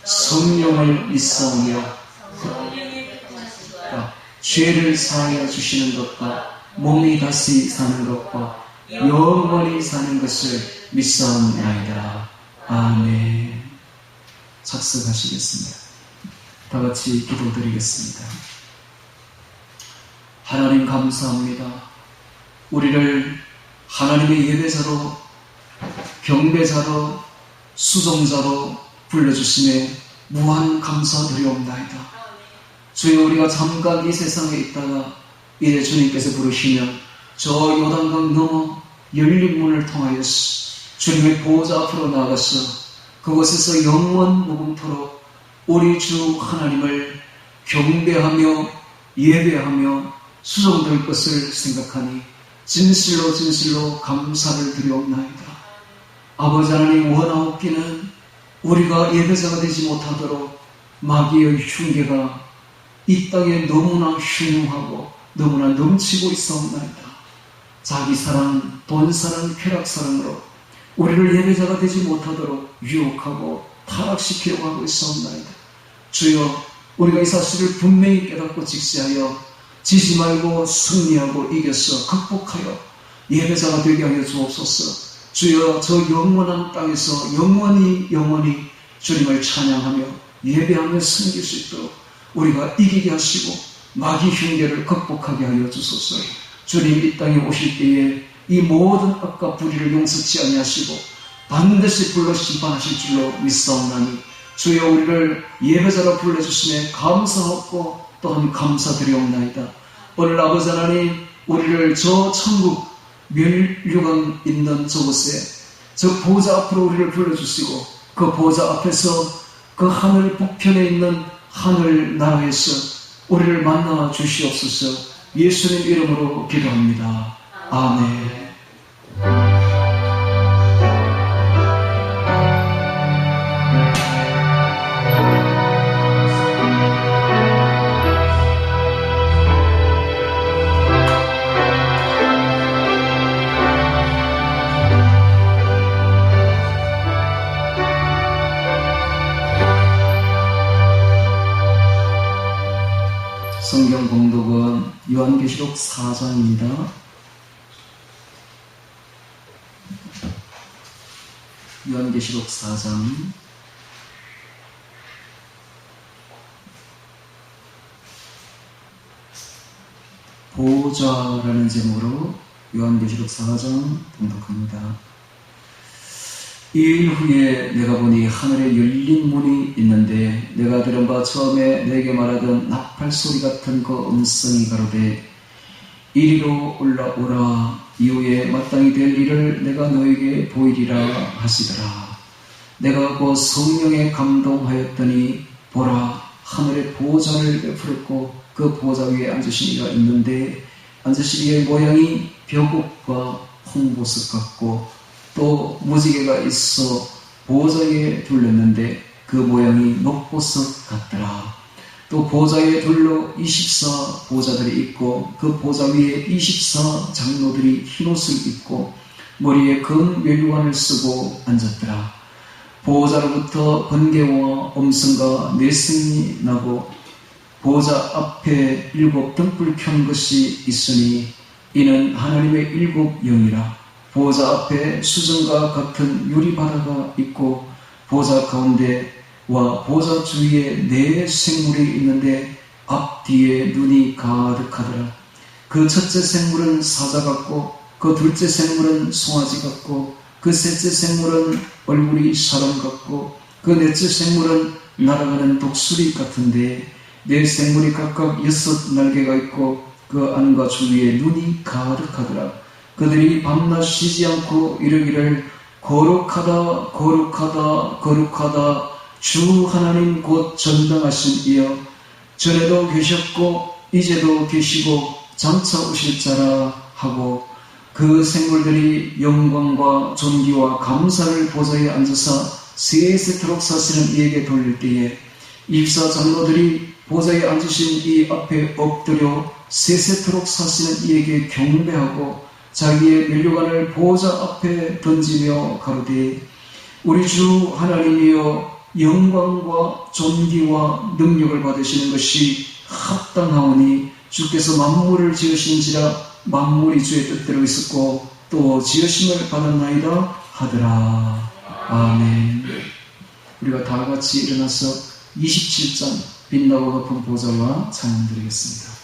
성령을 믿사오며 죄를 사하여 주시는 것과 몸이 다시 사는 것과 영원히 사는 것을 믿사옵나이다. 아멘. 착석하시겠습니다. 다 같이 기도드리겠습니다. 하나님 감사합니다. 우리를 하나님의 예배자로, 경배자로, 수종자로 불러주심에 무한 감사드리옵나이다. 주여, 우리가 잠깐 이 세상에 있다가 이제 주님께서 부르시면 저 요단강 넘어 열린 문을 통하여서 주님의 보호자 앞으로 나가서 그곳에서 영원 무궁토록 우리 주 하나님을 경배하며 예배하며 수종될 것을 생각하니 진실로 진실로 감사를 드리옵나이다. 아버지 하나님, 원하옵기는 우리가 예배자가 되지 못하도록 마귀의 흉계가 이 땅에 너무나 흉흉하고 너무나 넘치고 있사옵나이다. 자기 사랑, 돈 사랑, 쾌락 사랑으로 우리를 예배자가 되지 못하도록 유혹하고 타락시키려고 하고 있사옵나이다. 주여, 우리가 이 사실을 분명히 깨닫고 직시하여 지지 말고 승리하고 이겨서 극복하여 예배자가 되게 하여 주옵소서. 주여, 저 영원한 땅에서 영원히 주님을 찬양하며 예배하며 섬길 수 있도록 우리가 이기게 하시고 마귀 흉계를 극복하게 하여 주소서. 주님, 이 땅에 오실 때에 이 모든 악과 불의를 용서치 아니하시고 반드시 불러 심판하실 줄로 믿사옵나니 주여, 우리를 예배자로 불러주심에 감사하고 또한 감사드리옵나이다. 오늘 아버지 하나님, 우리를 저 천국 멸류관 있는 저곳에 저 보좌 앞으로 우리를 불러주시고 그 보좌 앞에서 그 하늘 북편에 있는 하늘 나라에서 우리를 만나 주시옵소서. 예수님 이름으로 기도합니다. 아멘. 성경 봉독은 요한계시록 4장입니다. 요한계시록 4장 보좌라는 제목으로 요한계시록 4장 봉독합니다. 2일 후에 내가 보니 하늘에 열린 문이 있는데 내가 들은 바 처음에 내게 말하던 나팔 소리 같은 그 음성이 가로되 이리로 올라오라. 이후에 마땅히 될 일을 내가 너에게 보이리라 하시더라. 내가 그 성령에 감동하였더니 보라, 하늘에 보좌를 베풀었고 그 보좌 위에 앉으신 이가 있는데 앉으신 이의 모양이 벼국과 홍보석 같고 또 무지개가 있어 보좌에 둘렸는데 그 모양이 녹보석 같더라. 또 보좌에 둘러 24 보좌들이 있고 그 보좌 위에 24 장로들이 흰옷을 입고 머리에 큰 멸관을 쓰고 앉았더라. 보좌로부터 번개와 음성과 내성이 나고 보좌 앞에 7 등불 켠 것이 있으니 이는 하나님의 7 영이라. 보좌 앞에 수정과 같은 유리바다가 있고 보좌 가운데와 보좌 주위에 4 생물이 있는데 앞뒤에 눈이 가득하더라. 그 첫째 생물은 사자 같고 그 둘째 생물은 송아지 같고 그 셋째 생물은 얼굴이 사람 같고 그 넷째 생물은 날아가는 독수리 같은데 4 생물이 각각 6 날개가 있고 그 안과 주위에 눈이 가득하더라. 그들이 밤낮 쉬지 않고 이르기를 거룩하다 거룩하다 거룩하다 주 하나님 곧 전당하신 이여 전에도 계셨고 이제도 계시고 장차 오실 자라 하고 그 생물들이 영광과 존귀와 감사를 보좌에 앉아서 세세토록 사시는 이에게 돌릴 때에 24 장로들이 보좌에 앉으신 이 앞에 엎드려 세세토록 사시는 이에게 경배하고 자기의 면류관을 보좌 앞에 던지며 가로되 우리 주 하나님이여 영광과 존귀와 능력을 받으시는 것이 합당하오니 주께서 만물을 지으신지라 만물이 주의 뜻대로 있었고 또 지으심을 받았나이다 하더라. 아멘. 우리가 다 같이 일어나서 27장 빛나고 높은 보좌와 찬양 드리겠습니다.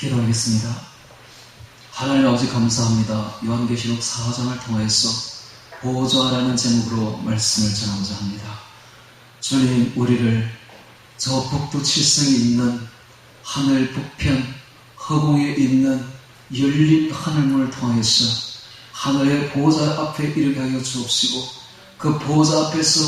기도하겠습니다. 하나님 아버지 감사합니다. 요한계시록 4장을 통하여서 보좌라는 제목으로 말씀을 전하고자 합니다. 주님, 우리를 저 북두 칠성에 있는 하늘 북편 허공에 있는 열린 하늘문을 통하여서 하늘의 보좌 앞에 이르게 하여 주옵시고 그 보좌 앞에서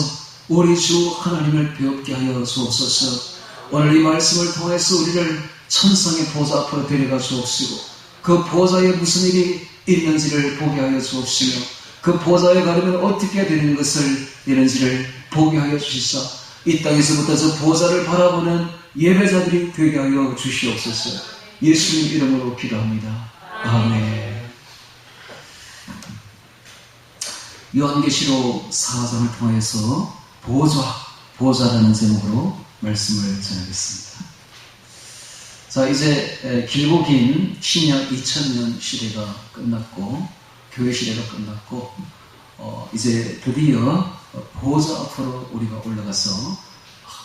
우리 주 하나님을 배웁게 하여 주옵소서. 오늘 이 말씀을 통해서 우리를 천상의 보좌 앞으로 데려가 주옵시고 그 보좌에 무슨 일이 있는지를 보게 하여 주옵시며 그 보좌에 가려면 어떻게 되는 것을 이런지를 보게 하여 주시사 이 땅에서부터 저 보좌를 바라보는 예배자들이 되게 하여 주시옵소서. 예수님 이름으로 기도합니다. 아멘. 요한계시록 4장을 통해서 보좌라는 제목으로 말씀을 전하겠습니다. 자, 이제 길고 긴 신약 2000년 시대가 끝났고 교회 시대가 끝났고 이제 드디어 보좌 앞으로 우리가 올라가서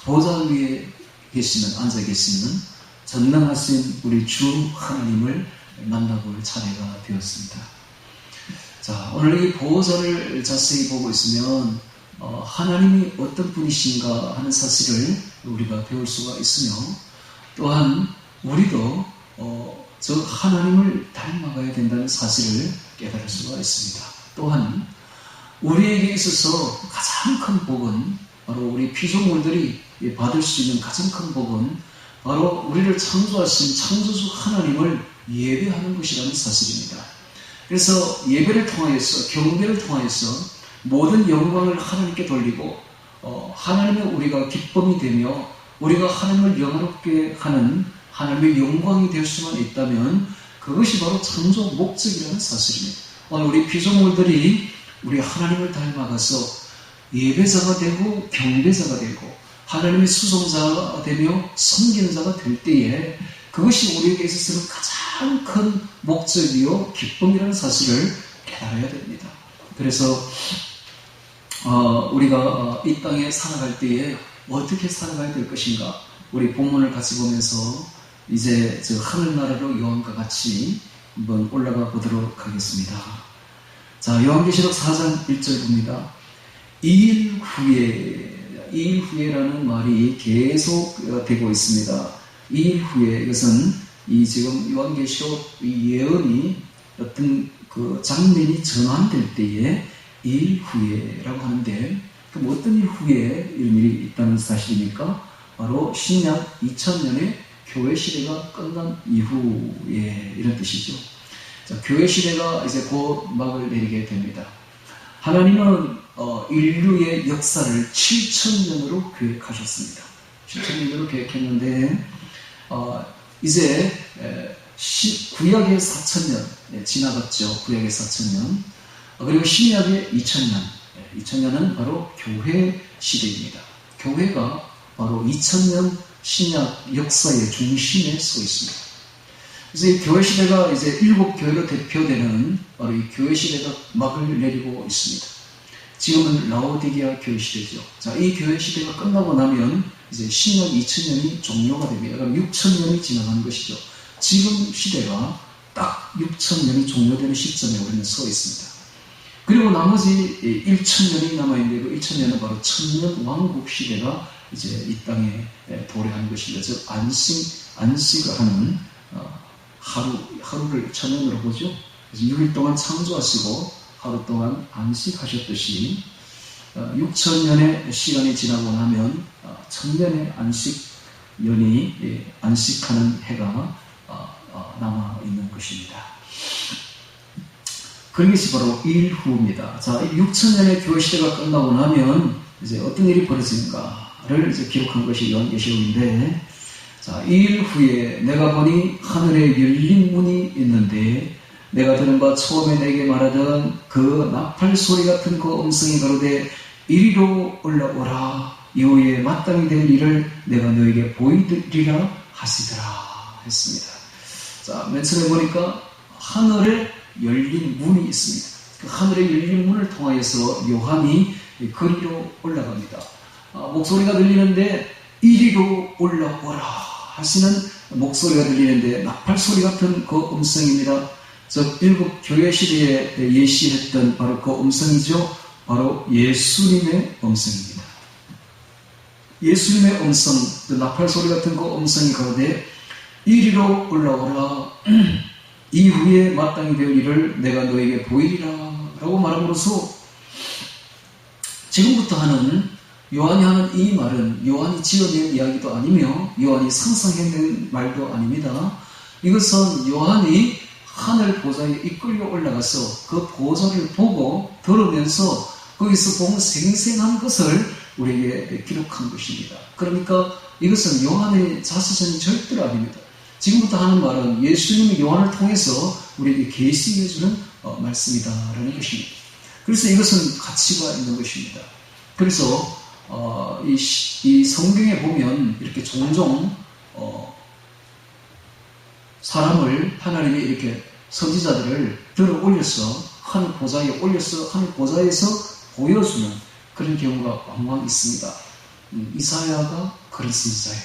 보좌 위에 앉아 계시는 전능하신 우리 주 하나님을 만나볼 차례가 되었습니다. 자, 오늘 이 보좌를 자세히 보고 있으면 하나님이 어떤 분이신가 하는 사실을 우리가 배울 수가 있으며, 또한 우리도 저 하나님을 닮아가야 된다는 사실을 깨달을 수가 있습니다. 또한 우리에게 있어서 가장 큰 복은 바로 우리 피조물들이 받을 수 있는 가장 큰 복은 바로 우리를 창조하신 창조주 하나님을 예배하는 것이라는 사실입니다. 그래서 예배를 통하여서, 경배를 통하여서 모든 영광을 하나님께 돌리고 하나님의 우리가 기쁨이 되며 우리가 하나님을 영화롭게 하는 하나님의 영광이 될 수만 있다면 그것이 바로 창조 목적이라는 사실입니다. 오늘 우리 피조물들이 우리 하나님을 닮아가서 예배자가 되고 경배자가 되고 하나님의 수송자가 되며 섬기는 자가 될 때에 그것이 우리에게 있어서는 가장 큰 목적이요 기쁨이라는 사실을 깨달아야 됩니다. 그래서 우리가 이 땅에 살아갈 때에 어떻게 살아가야 될 것인가, 우리 본문을 같이 보면서 이제 저 하늘나라로 여왕과 같이 한번 올라가 보도록 하겠습니다. 자, 요한계시록 4장 1절 봅니다. 2일 후에라는 말이 계속 되고 있습니다. 2일 후에, 이것은 이 지금 요한계시록 이 예언이 어떤 그 장면이 전환될 때에 2일 후에라고 하는데, 그럼 어떤 일 후에 이런 일이 있다는 사실입니까? 바로 신약 2000년의 교회 시대가 끝난 이후에 이런 뜻이죠. 자, 교회 시대가 이제 곧 막을 내리게 됩니다. 하나님은 인류의 역사를 7000년으로 계획하셨습니다. 7000년으로 계획했는데 이제 구약의 4000년 지나갔죠. 구약의 4000년. 그리고 신약의 2000년. 2000년은 바로 교회 시대입니다. 교회가 바로 2000년 신약 역사의 중심에 서 있습니다. 그래서 이 교회 시대가 이제 7교회로 대표되는 바로 이 교회 시대가 막을 내리고 있습니다. 지금은 라오디게아 교회 시대죠. 자, 이 교회 시대가 끝나고 나면 이제 신약 2000년이 종료가 됩니다. 그럼 6000년이 지나가는 것이죠. 지금 시대가 딱 6000년이 종료되는 시점에 우리는 서 있습니다. 그리고 나머지 1000년이 남아있는데 그 1000년은 바로 천년 왕국 시대가 이제 이 땅에 도래하는 것입니다. 즉 안식을 하는 하루를 천년으로 보죠. 그래서 6일 동안 창조하시고 하루 동안 안식하셨듯이 6000년의 시간이 지나고 나면 천년의 안식년이 안식하는 해가 남아있는 것입니다. 그것이 바로 2일 후입니다. 자, 6000년의 교회 시대가 끝나고 나면 이제 어떤 일이 벌어지는가를 이제 기록한 것이 요한계시록인데, 자, 2일 후에 내가 보니 하늘에 열린 문이 있는데 내가 들은 바 처음에 내게 말하던 그 나팔 소리 같은 그 음성이 가로되 이리로 올라오라, 이후에 마땅히 될 일을 내가 너에게 보이리라 하시더라 했습니다. 자, 맨 처음에 보니까 하늘에 열린 문이 있습니다. 그 하늘에 열린 문을 통하여서 요한이 거리로 올라갑니다. 목소리가 들리는데 이리로 올라오라 하시는 목소리가 들리는데 나팔 소리 같은 그 음성입니다. 즉 일곱 교회 시대에 예시했던 바로 그 음성이죠. 바로 예수님의 음성입니다. 예수님의 음성, 그 나팔 소리 같은 그 음성이 가로되 이리로 올라오라, 이후에 마땅히 될 일을 내가 너에게 보이리라 라고 말함으로써 지금부터 하는 요한이 하는 이 말은 요한이 지어낸 이야기도 아니며 요한이 상상해낸 말도 아닙니다. 이것은 요한이 하늘 보좌에 이끌려 올라가서 그 보좌를 보고 들으면서 거기서 본 생생한 것을 우리에게 기록한 것입니다. 그러니까 이것은 요한의 자서전이 절대로 아닙니다. 지금부터 하는 말은 예수님이 요한을 통해서 우리에게 계시해 주는 말씀이다라는 것입니다. 그래서 이것은 가치가 있는 것입니다. 그래서 이 성경에 보면 이렇게 종종 사람을 하나님이 이렇게 선지자들을 들어 올려서 하늘 보좌에 올려서 하늘 보좌에서 보여주는 그런 경우가 왕왕 있습니다. 이사야가 그런 선지자예요.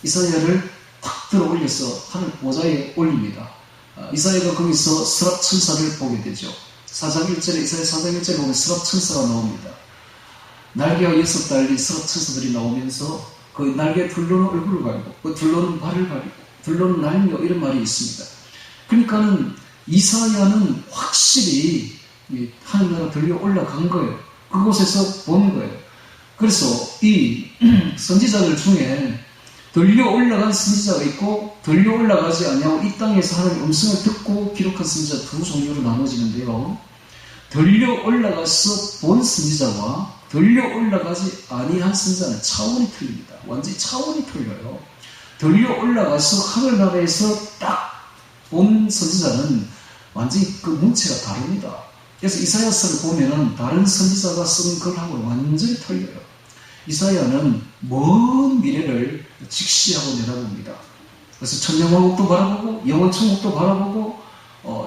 이사야를 탁 들어 올려서 하늘 보좌에 올립니다. 이사야가 거기서 스랍 천사를 보게 되죠. 4장 1절에 이사야 4장 1절에 보면 스랍 천사가 나옵니다. 날개와 6달린 스랍 천사들이 나오면서 그 날개 둘러는 얼굴을 가리고 그 둘러는 발을 가리고 둘러는 날며 이런 말이 있습니다. 그러니까는 이사야는 확실히 하늘나라 들려 올라간 거예요. 그곳에서 본 거예요. 그래서 이 선지자들 중에 들려 올라간 선지자가 있고 들려 올라가지 아니하고 이 땅에서 하나님의 음성을 듣고 기록한 선지자 두 종류로 나눠지는데요. 들려 올라가서 본 선지자와 들려 올라가지 아니한 선지자는 차원이 틀립니다. 완전히 차원이 틀려요. 들려 올라가서 하늘나라에서 딱 본 선지자는 완전히 그 문체가 다릅니다. 그래서 이사야서를 보면은 다른 선지자가 쓴 글하고 완전히 틀려요. 이사야는 먼 미래를 직시하고 내다봅니다. 그래서 천년왕국도 바라보고 영원천국도 바라보고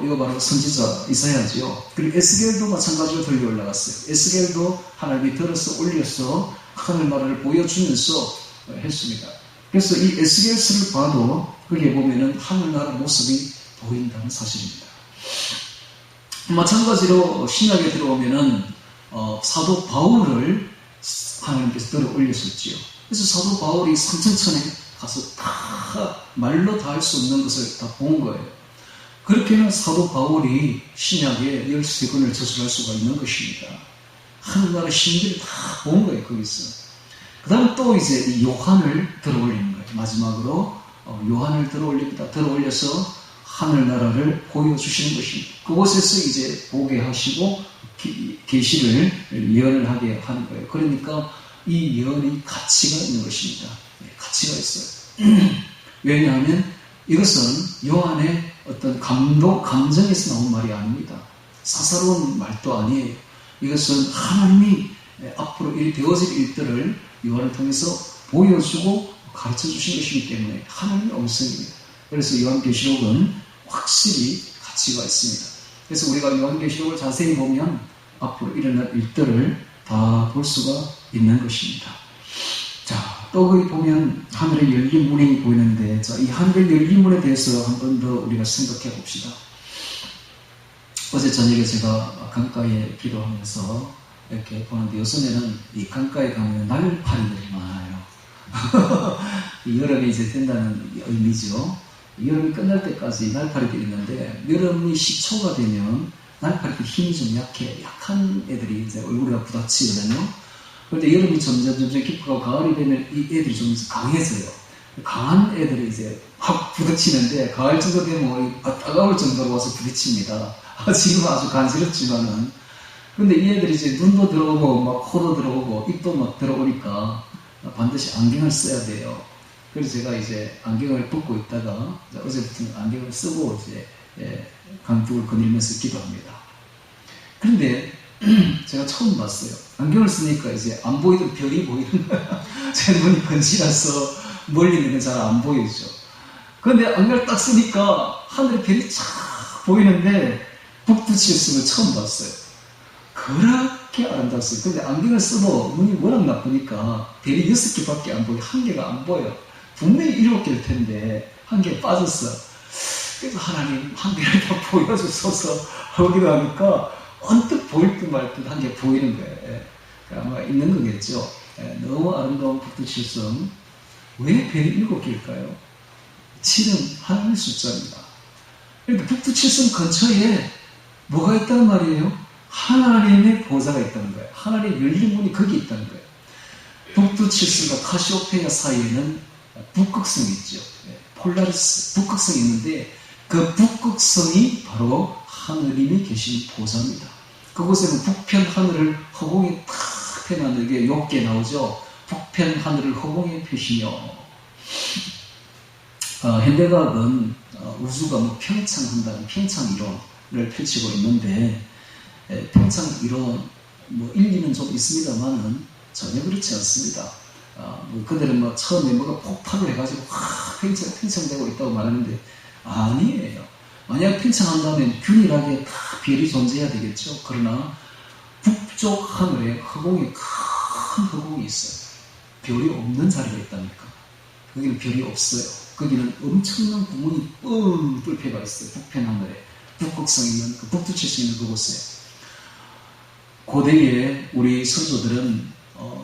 이거 바로 선지자 이사야지요. 그리고 에스겔도 마찬가지로 들려 올라갔어요. 에스겔도 하나님이 들어서 올려서 하늘나라를 보여주면서 했습니다. 그래서 이 에스겔서를 봐도 거기에 보면은 하늘나라 모습이 보인다는 사실입니다. 마찬가지로 신약에 들어오면은 사도 바울을 하나님께서 들어 올렸었지요. 그래서 사도 바울이 삼천천에 가서 다 말로 다 할 수 없는 것을 다 본 거예요. 그렇게는 사도 바울이 신약에 13권을 저술할 수가 있는 것입니다. 하늘나라 신들을 다 본 거예요, 거기서. 그 다음 또 이제 이 요한을 들어 올리는 거예요. 마지막으로 요한을 들어 올립니다. 들어 올려서 하늘나라를 보여주시는 것입니다. 그곳에서 이제 보게 하시고 계시를 예언을 하게 하는 거예요. 그러니까 이 예언이 가치가 있는 것입니다. 가치가 있어요. 왜냐하면 이것은 요한의 어떤 감정에서 나온 말이 아닙니다. 사사로운 말도 아니에요. 이것은 하나님이 앞으로 되어질 일들을 요한을 통해서 보여주고 가르쳐 주신 것이기 때문에 하나님의 음성입니다. 그래서 요한계시록은 확실히 가치가 있습니다. 그래서 우리가 요한계시록을 자세히 보면 앞으로 일어날 일들을 다 볼 수가 있는 것입니다. 자, 또 거기 보면 하늘의 열린 문이 보이는데, 자, 이 하늘의 열린 문에 대해서 한 번 더 우리가 생각해 봅시다. 어제 저녁에 제가 강가에 기도하면서 이렇게 보는데, 요즘에는 이 강가에 가면 날파리들이 많아요. 여름이 이제 된다는 의미죠. 여름이 끝날 때까지 날파리들이 있는데, 여름이 시초가 되면 날파리들 힘이 좀 약한 애들이 이제 얼굴에 부닥치거든요. 그런데 여름이 점점 깊어가고 가을이 되면 이 애들이 좀 강해져요. 강한 애들이 이제 확 부딪히는데, 가을 정도 되면 따가울 정도로 와서 부딪힙니다. 지금은 아주 간지럽지만은. 근데 이 애들이 이제 눈도 들어오고, 막 코도 들어오고, 입도 막 들어오니까 반드시 안경을 써야 돼요. 그래서 제가 이제 안경을 벗고 있다가, 어제부터는 안경을 쓰고 이제, 강둑을 거닐면서 기도합니다. 그런데, 제가 처음 봤어요. 안경을 쓰니까 이제 안 보이던 별이 보이는 거야. 제 눈이 건지라서 멀리 있는 건 잘 안 보이죠. 그런데 안경을 딱 쓰니까 하늘에 별이 쫙 보이는데 북두칠성을 처음 봤어요. 그렇게 아름답어요. 근데 안경을 써도 눈이 워낙 나쁘니까 별이 6개밖에 안 보여요. 1개가 안 보여요. 분명히 7개일 텐데 1개 빠졌어. 그래서 하나님 1개를 다 보여주셔서 하기도 하니까 언뜻 보일 듯 말 듯 한 게 보이는 거예요. 아마 있는 거겠죠. 너무 아름다운 북두칠성. 왜 별이 7개일까요? 7은 하나님의 숫자입니다. 그러니까 북두칠성 근처에 뭐가 있다는 말이에요? 하나님의 보좌가 있다는 거예요. 하나님의 열린 문이 거기 있다는 거예요. 북두칠성과 카시오페아 사이에는 북극성이 있죠. 폴라리스, 북극성이 있는데 그 북극성이 바로 하느님이 계신 보좌입니다. 그곳에는 북편 하늘을 허공이 탁 태어난 게 욥기에 나오죠. 북편 하늘을 허공에 펴시며. 현대과학은 우주가 평창한다는 평창 이론을 펼치고 있는데, 평창 이론 일리는 좀 있습니다만은 전혀 그렇지 않습니다. 그들은 처음에 뭐가 폭발을 해가지고 팽창되고 있다고 말하는데 아니에요. 만약 팽창한다면 균일하게 다 별이 존재해야 되겠죠. 그러나 북쪽 하늘에 허공에 큰 허공이 있어요. 별이 없는 자리가 있답니까? 거기는 별이 없어요. 거기는 엄청난 구멍이 뻥 뚫혀가 있어요. 북편 하늘에. 북극성 있는, 북두칠 수 있는 그곳에. 고대에 우리 선조들은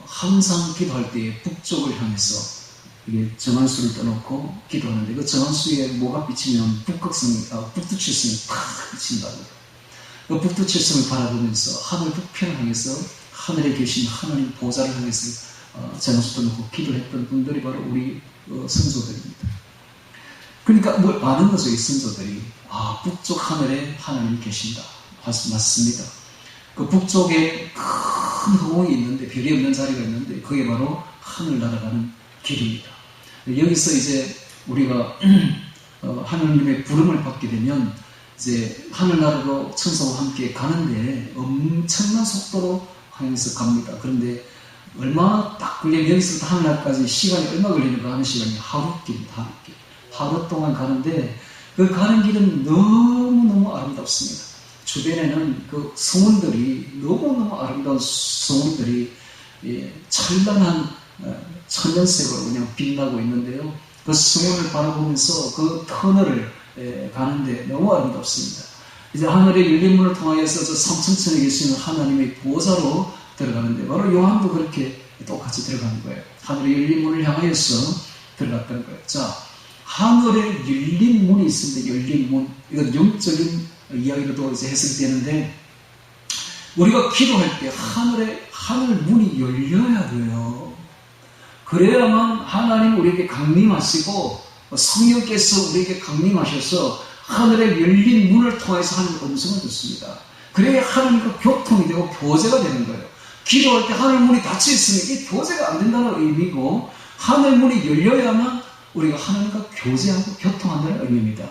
항상 기도할 때 북쪽을 향해서 이게 정한수를 떠놓고 기도하는데, 그 정한수에 뭐가 비치면 북두칠성이 팍 비친다고요. 그 북두칠성을 바라보면서 하늘 북편을 향해서 하늘에 계신 하나님 보좌를 향해서 정한수 떠놓고 기도했던 분들이 바로 우리 선조들입니다. 그러니까 아는 거죠, 이 선조들이. 북쪽 하늘에 하나님이 계신다. 맞습니다. 그 북쪽에 큰 허공이 있는데, 별이 없는 자리가 있는데, 그게 바로 하늘 날아가는 길입니다. 여기서 이제 우리가 하나님의 부름을 받게 되면 이제 하늘나라로 천사와 함께 가는데 엄청난 속도로 하면서 갑니다. 그런데 얼마 딱 걸리면 여기서부터 하늘나라까지 시간이 얼마 걸리는가 하는 시간이 하루길입니다. 하루 동안 가는데 그 가는 길은 너무너무 아름답습니다. 주변에는 그 성운들이 너무너무 아름다운 성운들이 찬란한 천연색으로 그냥 빛나고 있는데요. 그 성운을 바라보면서 그 터널을 가는데 너무 아름답습니다. 이제 하늘의 열린 문을 통하여서 저 삼천천에 계시는 하나님의 보좌로 들어가는데, 바로 요한도 그렇게 똑같이 들어가는 거예요. 하늘의 열린 문을 향하여서 들어갔다는 거예요. 자, 하늘에 열린 문이 있습니다. 열린 문. 이건 영적인 이야기로도 이제 해석이 되는데, 우리가 기도할 때 하늘 문이 열려야 돼요. 그래야만 하나님 우리에게 강림하시고 성령께서 우리에게 강림하셔서 하늘의 열린 문을 통해서 하나님 음성을 듣습니다. 그래야 하나님과 교통이 되고 교제가 되는 거예요. 기도할 때 하늘 문이 닫혀 있으면 이게 교제가 안 된다는 의미고, 하늘 문이 열려야만 우리가 하나님과 교제하고 교통한다는 의미입니다.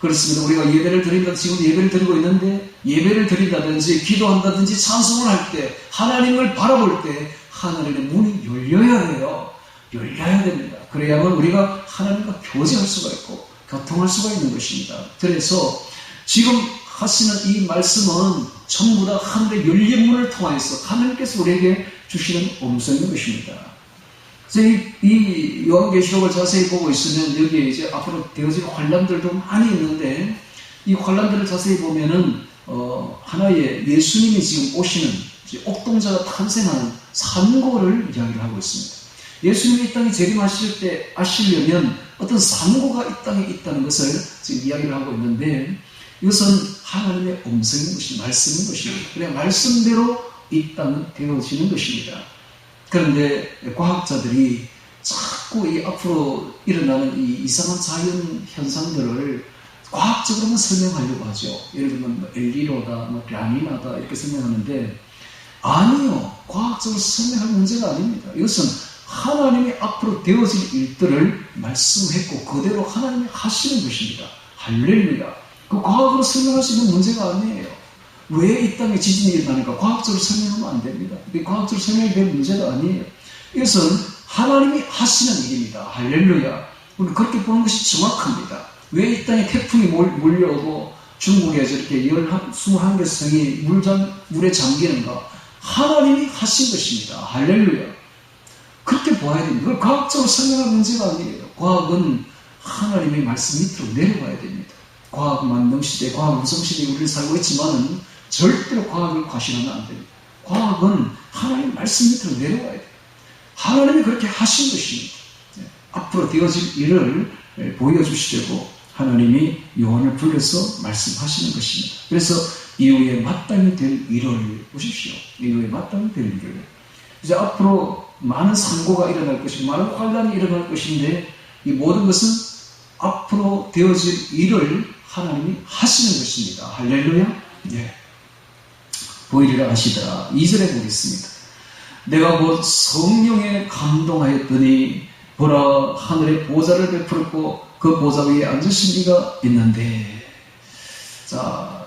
그렇습니다. 우리가 예배를 드린다, 지금 예배를 드리고 있는데, 예배를 드린다든지 기도한다든지 찬송을 할 때, 하나님을 바라볼 때 하늘의 문이 열려야 해요. 열려야 됩니다. 그래야만 우리가 하나님과 교제할 수가 있고 교통할 수가 있는 것입니다. 그래서 지금 하시는 이 말씀은 전부 다 하늘의 열린 문을 통해서 하나님께서 우리에게 주시는 음성인 것입니다. 그래서 이 요한계시록을 자세히 보고 있으면 여기에 이제 앞으로 되어질 환란들도 많이 있는데, 이 환란들을 자세히 보면은 하나의 예수님이 지금 오시는 옥동자가 탄생하는 산고를 이야기를 하고 있습니다. 예수님이 이 땅에 재림하실 때 아시려면 어떤 산고가 이 땅에 있다는 것을 지금 이야기를 하고 있는데, 이것은 하나님의 음성인 것입니다. 말씀인 것입니다. 그래 말씀대로 이 땅은 되어지는 것입니다. 그런데 과학자들이 자꾸 이 앞으로 일어나는 이 이상한 자연 현상들을 과학적으로만 설명하려고 하죠. 예를 들면 엘니노다, 라니나다 이렇게 설명하는데, 아니요. 과학적으로 설명할 문제가 아닙니다. 이것은 하나님이 앞으로 되어질 일들을 말씀했고 그대로 하나님이 하시는 것입니다. 할렐루야. 그 과학으로 설명할 수 있는 문제가 아니에요. 왜 이 땅에 지진이 일어나니까 과학적으로 설명하면 안 됩니다. 과학적으로 설명이 될 문제가 아니에요. 이것은 하나님이 하시는 일입니다. 할렐루야. 우리 그렇게 보는 것이 정확합니다. 왜 이 땅에 태풍이 몰려오고 중국에 저렇게 21개 성이 물에 잠기는가? 하나님이 하신 것입니다. 할렐루야. 그렇게 보아야 됩니다. 그걸 과학적으로 설명할 문제가 아니에요. 과학은 하나님의 말씀 밑으로 내려가야 됩니다. 과학 만능시대, 과학 우성시대에 우리를 살고 있지만은 절대로 과학을 과신하면 안 됩니다. 과학은 하나님의 말씀 밑으로 내려가야 돼요. 하나님이 그렇게 하신 것입니다. 앞으로 되어질 일을 보여주시려고 하나님이 요한을 불러서 말씀하시는 것입니다. 그래서 이후에 마땅히 될 일을 보십시오. 이후에 마땅히 될 일을. 이제 앞으로 많은 산고가 일어날 것이고 많은 환란이 일어날 것인데, 이 모든 것은 앞으로 되어질 일을 하나님이 하시는 것입니다. 할렐루야. 네. 보이리라 하시더라. 2절에 보겠습니다. 내가 곧 성령에 감동하였더니 보라 하늘에 보좌를 베풀었고 그 보좌 위에 앉으신 이가 있는데, 자,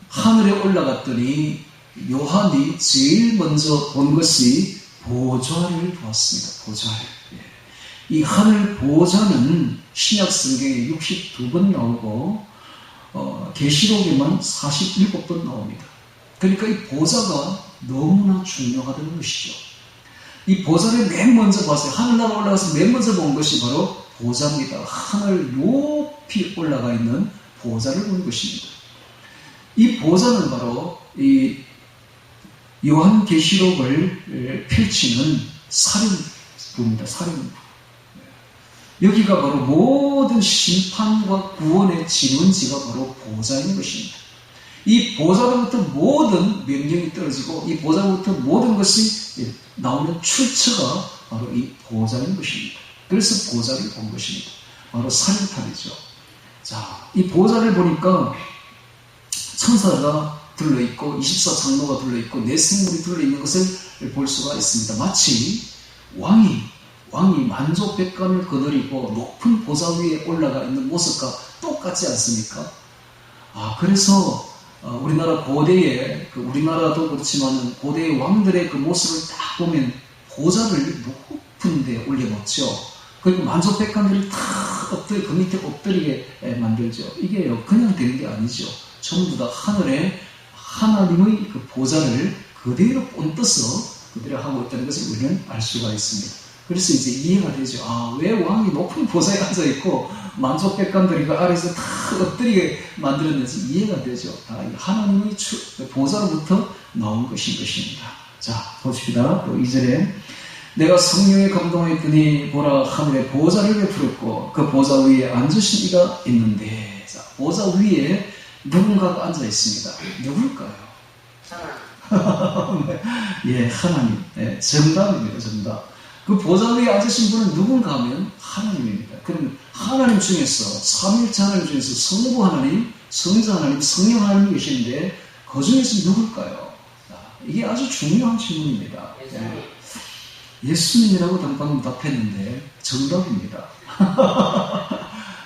하늘에 올라갔더니 요한이 제일 먼저 본 것이 보좌를 보았습니다. 보좌를. 이 하늘 보좌는 신약 성경에 62번 나오고 계시록에만 47번 나옵니다. 그러니까 이 보좌가 너무나 중요하다는 것이죠. 이 보좌를 맨 먼저 봤어요. 하늘나라 올라가서 맨 먼저 본 것이 바로 보좌입니다. 하늘 높이 올라가 있는 보좌를 본 것입니다. 이 보좌는 바로 이 요한계시록을 펼치는 사령부입니다. 사령부. 여기가 바로 모든 심판과 구원의 진원지가 바로 보좌인 것입니다. 이 보좌로부터 모든 명령이 떨어지고 이 보좌로부터 모든 것이 나오는 출처가 바로 이 보좌인 것입니다. 그래서 보좌를 본 것입니다. 바로 사령탑이죠. 자, 이 보좌를 보니까 천사가 둘러있고 24장로가 둘러있고 내 생물이 둘러있는 것을 볼 수가 있습니다. 마치 왕이 만족백관을 거느리고 높은 보좌 위에 올라가 있는 모습과 똑같지 않습니까? 그래서 우리나라 고대의, 우리나라도 그렇지만 고대의 왕들의 그 모습을 딱 보면 보좌를 높은 데 올려놓죠. 그리고 만족백관들이 다 그 밑에 엎드리게 만들죠. 이게 그냥 되는 게 아니죠. 전부 다 하늘에 하나님의 그 보좌를 그대로 본떠서 그대로 하고 있다는 것을 우리는 알 수가 있습니다. 그래서 이제 이해가 되죠. 왜 왕이 높은 보좌에 앉아있고 만족백관들이 그 아래에서 다 엎드리게 만들었는지 이해가 되죠. 다 하나님의 보좌로부터 나온 것인 것입니다. 자, 봅시다. 또 2절에 내가 성령에 감동하였더니 보라 하늘에 보좌를 베풀었고 그 보좌 위에 앉으신 이가 있는데, 자, 보좌 위에 누군가가 앉아 있습니다. 누굴까요? 예, 하나님. 네, 정답입니다. 정답. 그 보좌 위에 앉으신 분은 누군가 하면 하나님입니다. 그럼 하나님 중에서, 삼위일체 하나님 중에서 성부 하나님, 성자 하나님, 성령 하나님이 계시는데 그 중에서 누굴까요? 이게 아주 중요한 질문입니다. 예수님이라고 방금 답했는데 정답입니다.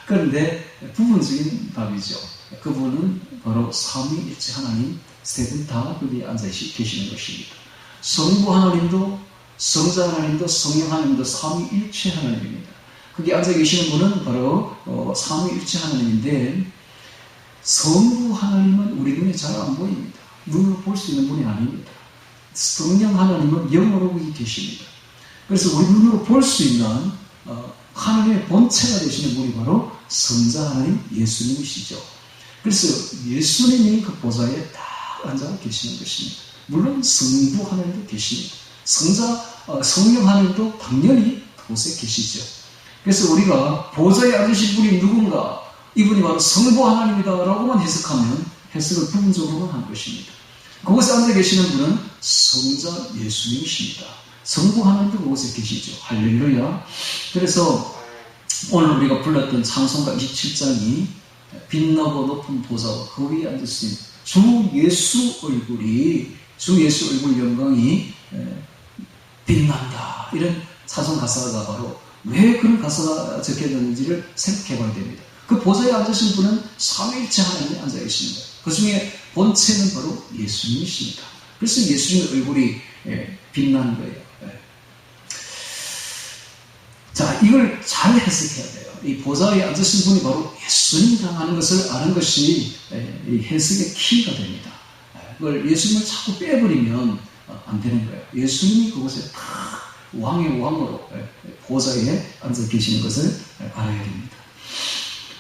그런데 부분적인 답이죠. 그분은 바로 삼위일체 하나님 세 분 다 여기 앉아 계시는 것입니다. 성부 하나님도, 성자 하나님도, 성령 하나님도 삼위일체 하나님입니다. 거기 앉아 계시는 분은 바로 삼위일체 하나님인데, 성부 하나님은 우리 눈에 잘 안 보입니다. 눈으로 볼 수 있는 분이 아닙니다. 성령 하나님은 영으로 거기 계십니다. 그래서 우리 눈으로 볼 수 있는 하나님의 본체가 되시는 분이 바로 성자 하나님 예수님이시죠. 그래서 예수님이 그 보좌에 딱 앉아 계시는 것입니다. 물론 성부 하나님도 계십니다. 성령 하나님도 당연히 그곳에 계시죠. 그래서 우리가 보좌에 앉으신 분이 누군가, 이분이 바로 성부 하나님이다라고만 해석하면 해석을 부분적으로만 한 것입니다. 그곳에 앉아 계시는 분은 성자 예수님이십니다. 성부 하나님도 그곳에 계시죠. 할렐루야. 그래서 오늘 우리가 불렀던 찬송가 27장이 빛나고 높은 보좌와 그 위에 앉으신 주 예수 얼굴 영광이 빛난다. 이런 찬송 가사가 바로 왜 그런 가사가 적혀있는지를 생각해 봐야 됩니다. 그 보좌에 앉으신 분은 삼위일체 하나님이 앉아 계십니다. 그 중에 본체는 바로 예수님이십니다. 그래서 예수님의 얼굴이 빛나는 거예요. 자, 이걸 잘 해석해야 돼요. 이 보좌에 앉으신 분이 바로 예수님이라고 하는 것을 아는 것이 이 해석의 키가 됩니다. 그걸 예수님을 자꾸 빼버리면 안 되는 거예요. 예수님이 그곳에 다 왕의 왕으로 보좌에 앉아 계시는 것을 알아야 됩니다.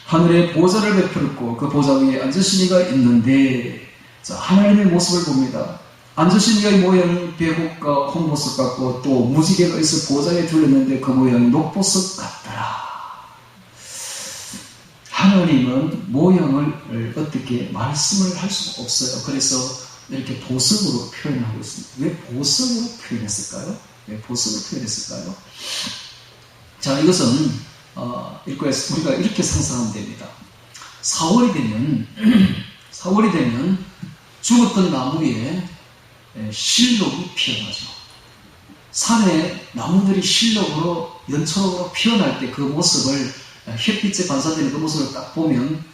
하늘에 보좌를 베풀었고 그 보좌 위에 앉으신 이가 있는데, 자, 하나님의 모습을 봅니다. 앉으신 이의 모양이 배곡과 홍보석 같고 또 무지개가 있어 보좌에 둘렸는데 그 모양이 녹보석 같더라. 하나님은 모양을 어떻게 말씀을 할 수가 없어요. 그래서 이렇게 보석으로 표현하고 있습니다. 왜 보석으로 표현했을까요? 왜 보석으로 표현했을까요? 자, 이것은 우리가 이렇게 상상하면 됩니다. 4월이 되면 죽었던 나무에 실록이 피어나죠. 산에 나무들이 실록으로 연초록으로 피어날 때 그 모습을 햇빛에 반사되는 그 모습을 딱 보면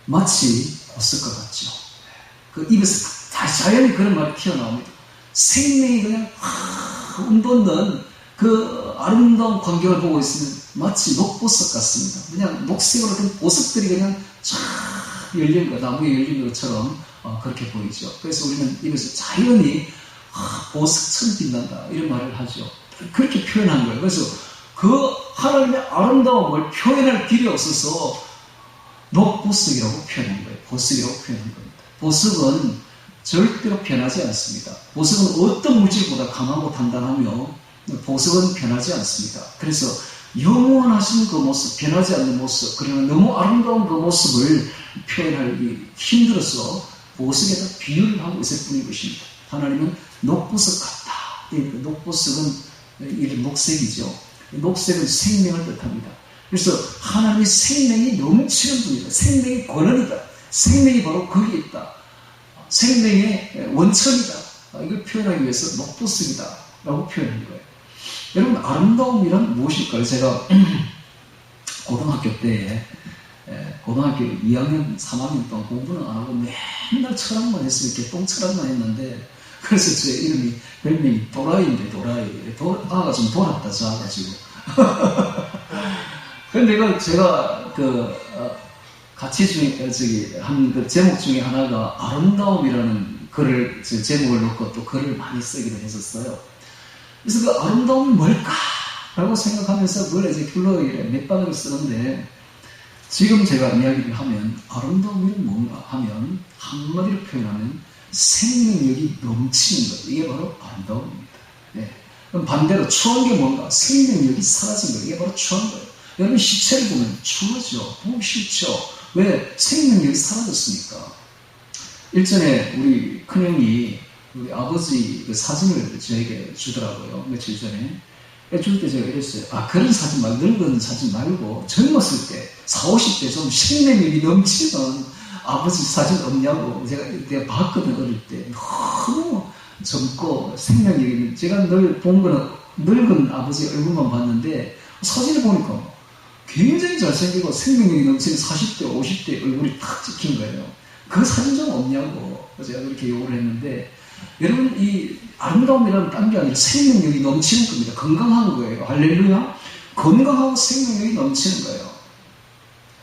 마치 보석 것 같죠. 그 입에서 자연히 그런 말이 튀어나옵니다. 생명이 그냥 확 운돋는 그 아름다운 광경을 보고 있으면 마치 녹보석 같습니다. 그냥 녹색으로 된 보석들이 그냥 쫙 열린 거, 나무에 열린 것처럼 그렇게 보이죠. 그래서 우리는 입에서 자연히 보석처럼 빛난다 이런 말을 하죠. 그렇게 표현한 거예요. 그래서 그 하나님의 아름다움을 표현할 길이 없어서 녹보석이라고 표현한 거예요. 보석이라고 표현한 겁니다. 보석은 절대로 변하지 않습니다. 보석은 어떤 물질보다 강하고 단단하며 보석은 변하지 않습니다. 그래서 영원하신 그 모습, 변하지 않는 모습, 그러나 너무 아름다운 그 모습을 표현하기 힘들어서 보석에다 비유를 하고 있을 뿐인 것입니다. 하나님은 녹보석 같다. 녹보석은 이런 녹색이죠. 녹색은 생명을 뜻합니다. 그래서 하나님의 생명이 넘치는 분이다. 생명의 권한이다. 생명이 바로 거기에 있다. 생명의 원천이다. 이걸 표현하기 위해서 녹보석이다 라고 표현한 거예요. 여러분, 아름다움이란 무엇일까요? 제가 고등학교 때 고등학교 2학년, 3학년 동안 공부는 안 하고 맨날 철학만 했어요. 개똥 철학만 했는데, 그래서 제 이름이 별명이 도라이인데, 도라이. 아가 좀 돌았다, 작아가지고. 근데 이걸 제가 가치 중에, 한 그 제목 중에 하나가 아름다움이라는 글을, 제목을 놓고 또 글을 많이 쓰기도 했었어요. 그래서 그 아름다움이 뭘까? 라고 생각하면서 그걸 이제 귤러에 몇 바늘을 쓰는데, 지금 제가 이야기를 하면 아름다움이 뭔가 하면 한마디로 표현하면 생명력이 넘치는 것. 이게 바로 아름다움입니다. 네. 그럼 반대로 추한 게 뭔가? 생명력이 사라진 것. 이게 바로 추한 거예요. 여러분 시체를 보면 추하죠. 보기 싫죠. 왜? 생명력이 사라졌으니까. 일전에 우리 큰형이 우리 아버지 그 사진을 저에게 주더라고요. 며칠 전에. 줄 때 제가 이랬어요. 그런 사진 말고, 늙은 사진 말고, 젊었을 때, 40, 50대 좀 생명력이 넘치는 아버지 사진 없냐고. 내가 봤거든, 어릴 때. 너무 젊고, 생명력이 있는, 제가 늘 본 거는 늙은 아버지 얼굴만 봤는데, 사진을 보니까 굉장히 잘생기고, 생명력이 넘치는 40대, 50대 얼굴이 탁 찍힌 거예요. 그 사진 좀 없냐고. 제가 그렇게 요구를 했는데, 여러분, 이 아름다움이라는 딴 게 아니라 생명력이 넘치는 겁니다. 건강한 거예요. 할렐루야. 건강하고 생명력이 넘치는 거예요.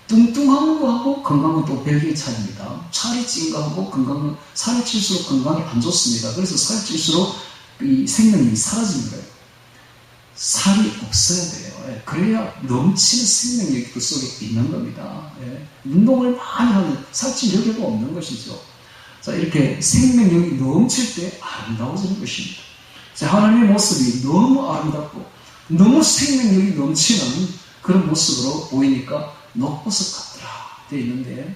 뚱뚱한 거하고 건강은 또 별개의 차이입니다. 살이 찐 거하고 건강은, 살이 찔수록 건강이 안 좋습니다. 그래서 살이 찔수록 이 생명력이 사라지는 거예요. 살이 없어야 돼요. 그래야 넘치는 생명력이 그 속에 있는 겁니다. 운동을 많이 하면 살찔 여유가 없는 것이죠. 자, 이렇게 생명력이 넘칠 때 아름다워지는 것입니다. 자, 하나님의 모습이 너무 아름답고 너무 생명력이 넘치는 그런 모습으로 보이니까 녹보석 같더라 되어 있는데,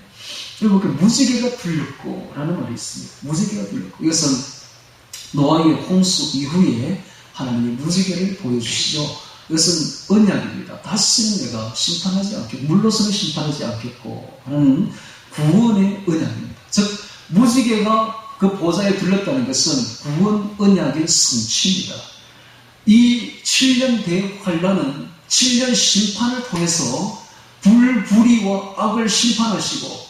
여기 보니까 무지개가 둘렀고 라는 말이 있습니다. 무지개가 둘렀고, 이것은 노아의 홍수 이후에 하나님이 무지개를 보여주시죠. 이것은 언약입니다. 다시는 내가 심판하지 않겠고, 물로서는 심판하지 않겠고 하는 구원의 언약입니다. 즉 무지개가 그 보좌에 둘렀다는 것은 구원 언약의 성취입니다. 이 7년 대환란은 7년 심판을 통해서 불의와 악을 심판하시고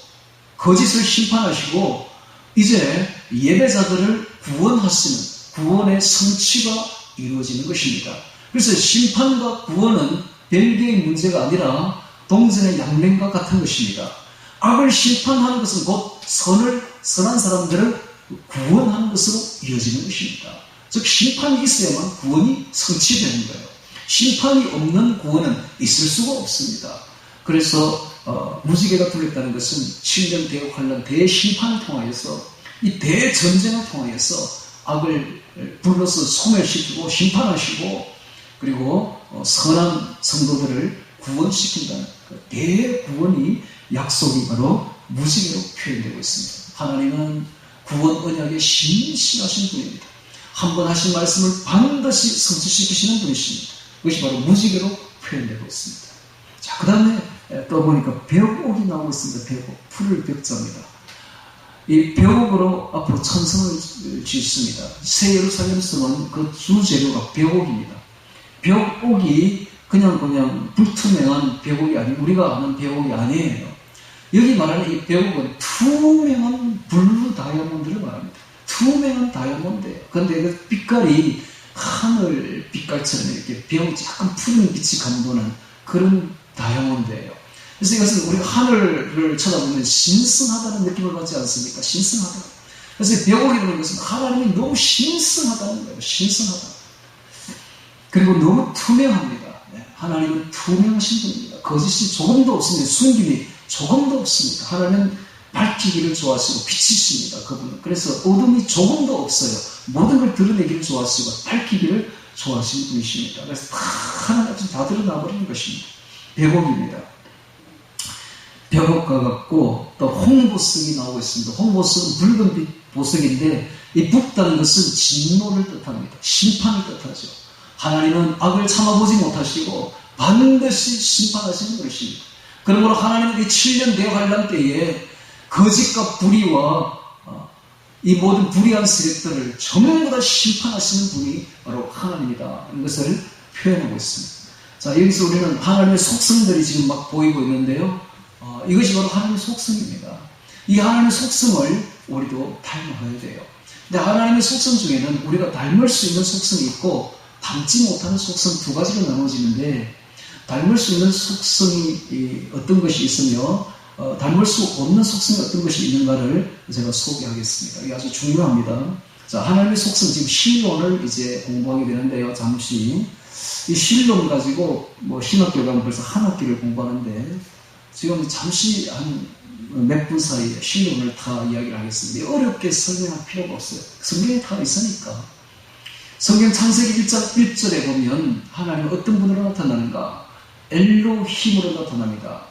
거짓을 심판하시고 이제 예배자들을 구원하시는 구원의 성취가 이루어지는 것입니다. 그래서 심판과 구원은 별개의 문제가 아니라 동전의 양면과 같은 것입니다. 악을 심판하는 것은 곧 선한 사람들을 구원하는 것으로 이어지는 것입니다. 즉 심판이 있어야만 구원이 성취되는 거예요. 심판이 없는 구원은 있을 수가 없습니다. 그래서 무지개가 둘렸다는 것은 7년 대환란 대심판을 통하여서 이 대전쟁을 통하여서 악을 불러서 소멸시키고 심판하시고 그리고 선한 성도들을 구원시킨다는 그 대구원이 약속이 바로 무지개로 표현되고 있습니다. 하나님은 구원 언약의 신실하신 분입니다. 한 번 하신 말씀을 반드시 성취시키시는 분이십니다. 그것이 바로 무지개로 표현되고 있습니다. 자, 그 다음에 또 보니까 벽옥이 나오고 있습니다. 벽옥, 푸를 벽자입니다. 이 벽옥으로 앞으로 천성을 짓습니다. 새 예루살렘 성은 그 주재료가 벽옥입니다. 벽옥이 그냥 불투명한 벽옥이 아니고 우리가 아는 벽옥이 아니에요. 여기 말하는 이 벽옥은 투명한 블루 다이아몬드를 말합니다. 투명한 다이아몬드예요. 그런데 그 빛깔이 하늘 빛깔처럼 이렇게 벽옥이 약간 푸른 빛이 감도는 그런 다이아몬드예요. 그래서 이것은 우리가 하늘을 쳐다보면 신성하다는 느낌을 받지 않습니까? 신성하다. 그래서 벽옥이라는 것은 하나님이 너무 신성하다는 거예요. 신성하다. 그리고 너무 투명합니다. 하나님은 투명하신 분입니다. 거짓이 조금도 없습니다. 숨김이 조금도 없습니다. 하나님은 밝히기를 좋아하시고 빛이십니다. 그분은. 그래서 어둠이 조금도 없어요. 모든 걸 드러내기를 좋아하시고 밝히기를 좋아하시는 분이십니다. 그래서 다 하나같이 다 드러나버리는 것입니다. 벽옥입니다. 벽옥과 같고 또 홍보석이 나오고 있습니다. 홍보석은 붉은 보석인데 이 붉다는 것은 진노를 뜻합니다. 심판을 뜻하죠. 하나님은 악을 참아보지 못하시고 반드시 심판하시는 것입니다. 그러므로 하나님은 이 7년 대환란 때에 거짓과 불의와 이 모든 불의한 세력들을 전부 다 심판하시는 분이 바로 하나님이다. 이것을 표현하고 있습니다. 자, 여기서 우리는 하나님의 속성들이 지금 막 보이고 있는데요. 이것이 바로 하나님의 속성입니다. 이 하나님의 속성을 우리도 닮아가야 돼요. 근데 하나님의 속성 중에는 우리가 닮을 수 있는 속성이 있고 닮지 못하는 속성 두 가지로 나눠지는데 닮을 수 있는 속성이 어떤 것이 있으며 닮을 수 없는 속성이 어떤 것이 있는가를 제가 소개하겠습니다. 이게 아주 중요합니다. 자, 하나님의 속성, 지금 신론을 이제 공부하게 되는데요. 잠시 이 신론 가지고 신학교 가면 벌써 한 학기를 공부하는데 지금 잠시 한 몇 분 사이에 신론을 다 이야기를 하겠습니다. 어렵게 설명할 필요가 없어요. 성경에 다 있으니까. 성경 창세기 1장 1절에 보면 하나님은 어떤 분으로 나타나는가? 엘로힘으로 나타납니다.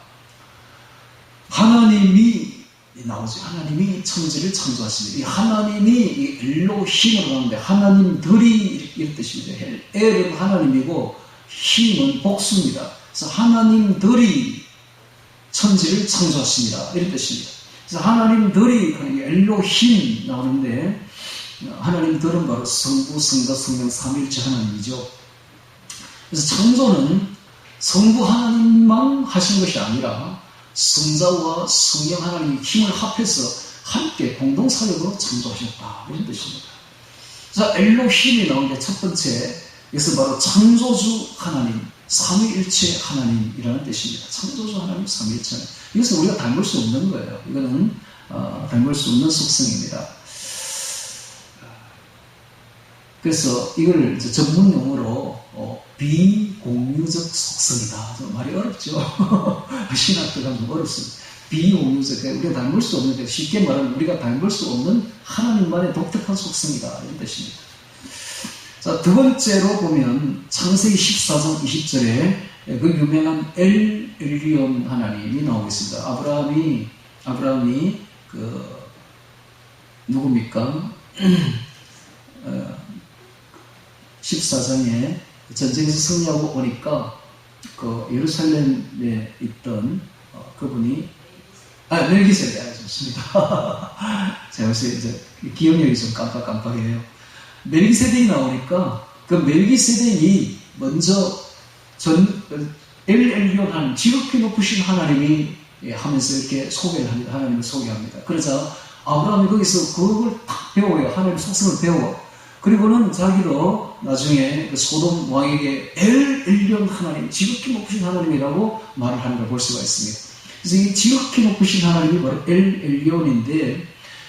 하나님이 나오죠. 하나님이 천지를 창조하십니다. 이 하나님이 이 엘로힘으로 나오는데 하나님들이 이런 뜻입니다. 엘은 하나님이고 힘은 복수입니다. 그래서 하나님들이 천지를 창조하십니다. 이런 뜻입니다. 그래서 하나님들이 엘로힘 나오는데 하나님들은 바로 성부, 성자, 성령, 삼위일체 하나님이죠. 그래서 창조는 성부 하나님만 하신 것이 아니라 성자와 성령 하나님이 힘을 합해서 함께 공동사역으로 창조하셨다. 이런 뜻입니다. 자, 엘로힘이 나온 게 첫 번째, 이것은 바로 창조주 하나님, 삼위일체 하나님이라는 뜻입니다. 창조주 하나님, 삼위일체 하나님. 이것은 우리가 닮을 수 없는 거예요. 이거는 닮을 수 없는 속성입니다. 그래서 이걸 전문 용어로 비공유적 속성이다. 좀 말이 어렵죠. 신학 들어가면 좀 어렵습니다. 비공유적, 우리가 닮을 수 없는데 쉽게 말하면 우리가 닮을 수 없는 하나님만의 독특한 속성이다. 이런 뜻입니다. 자, 두 번째로 보면 창세기 14장 20절에 그 유명한 엘리온 하나님이 나오고 있습니다. 아브라함이 누굽니까? 14장에 전쟁에서 승리하고 오니까 그 예루살렘에 있던 그분이 멜기세덱. 좋습니다. 제가 요새 이제 기억력이 좀 깜빡깜빡해요. 멜기세덱이 나오니까 그 멜기세덱이 먼저 엘리온 하나님, 지극히 높으신 하나님이 하면서 이렇게 소개를 합니다. 하나님을 소개합니다. 그러자 아브라함이 거기서 그걸 딱 배워요. 하나님의 속성을 배워. 그리고는 자기도 나중에 그 소돔 왕에게 엘리온 하나님, 지극히 높으신 하나님이라고 말을 하는 걸 볼 수가 있습니다. 그래서 이 지극히 높으신 하나님이 바로 엘리온인데,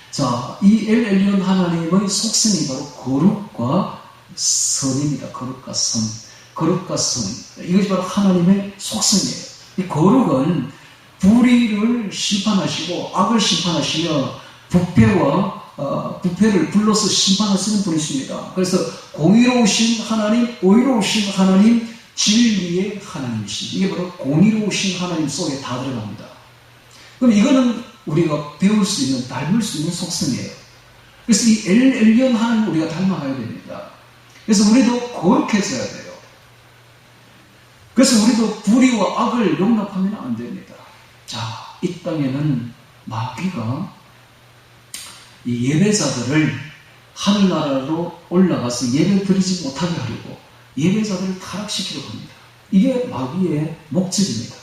자, 이 엘리온 하나님의 속성이 바로 거룩과 선입니다. 거룩과 선. 거룩과 선. 이것이 바로 하나님의 속성이에요. 이 거룩은 불의를 심판하시고 악을 심판하시며 부패를 불러서 심판하시는 분이십니다. 그래서 공의로우신 하나님, 오의로우신 하나님, 진리의 하나님이십니다. 이게 바로 공의로우신 하나님 속에 다 들어갑니다. 그럼 이거는 우리가 배울 수 있는, 닮을 수 있는 속성이에요. 그래서 이 엘리온 하나님을 우리가 닮아가야 됩니다. 그래서 우리도 거룩해져야 돼요. 그래서 우리도 불의와 악을 용납하면 안 됩니다. 자, 이 땅에는 마귀가 이 예배자들을 하늘나라로 올라가서 예배 드리지 못하게 하려고 예배자들을 타락시키려고 합니다. 이게 마귀의 목적입니다.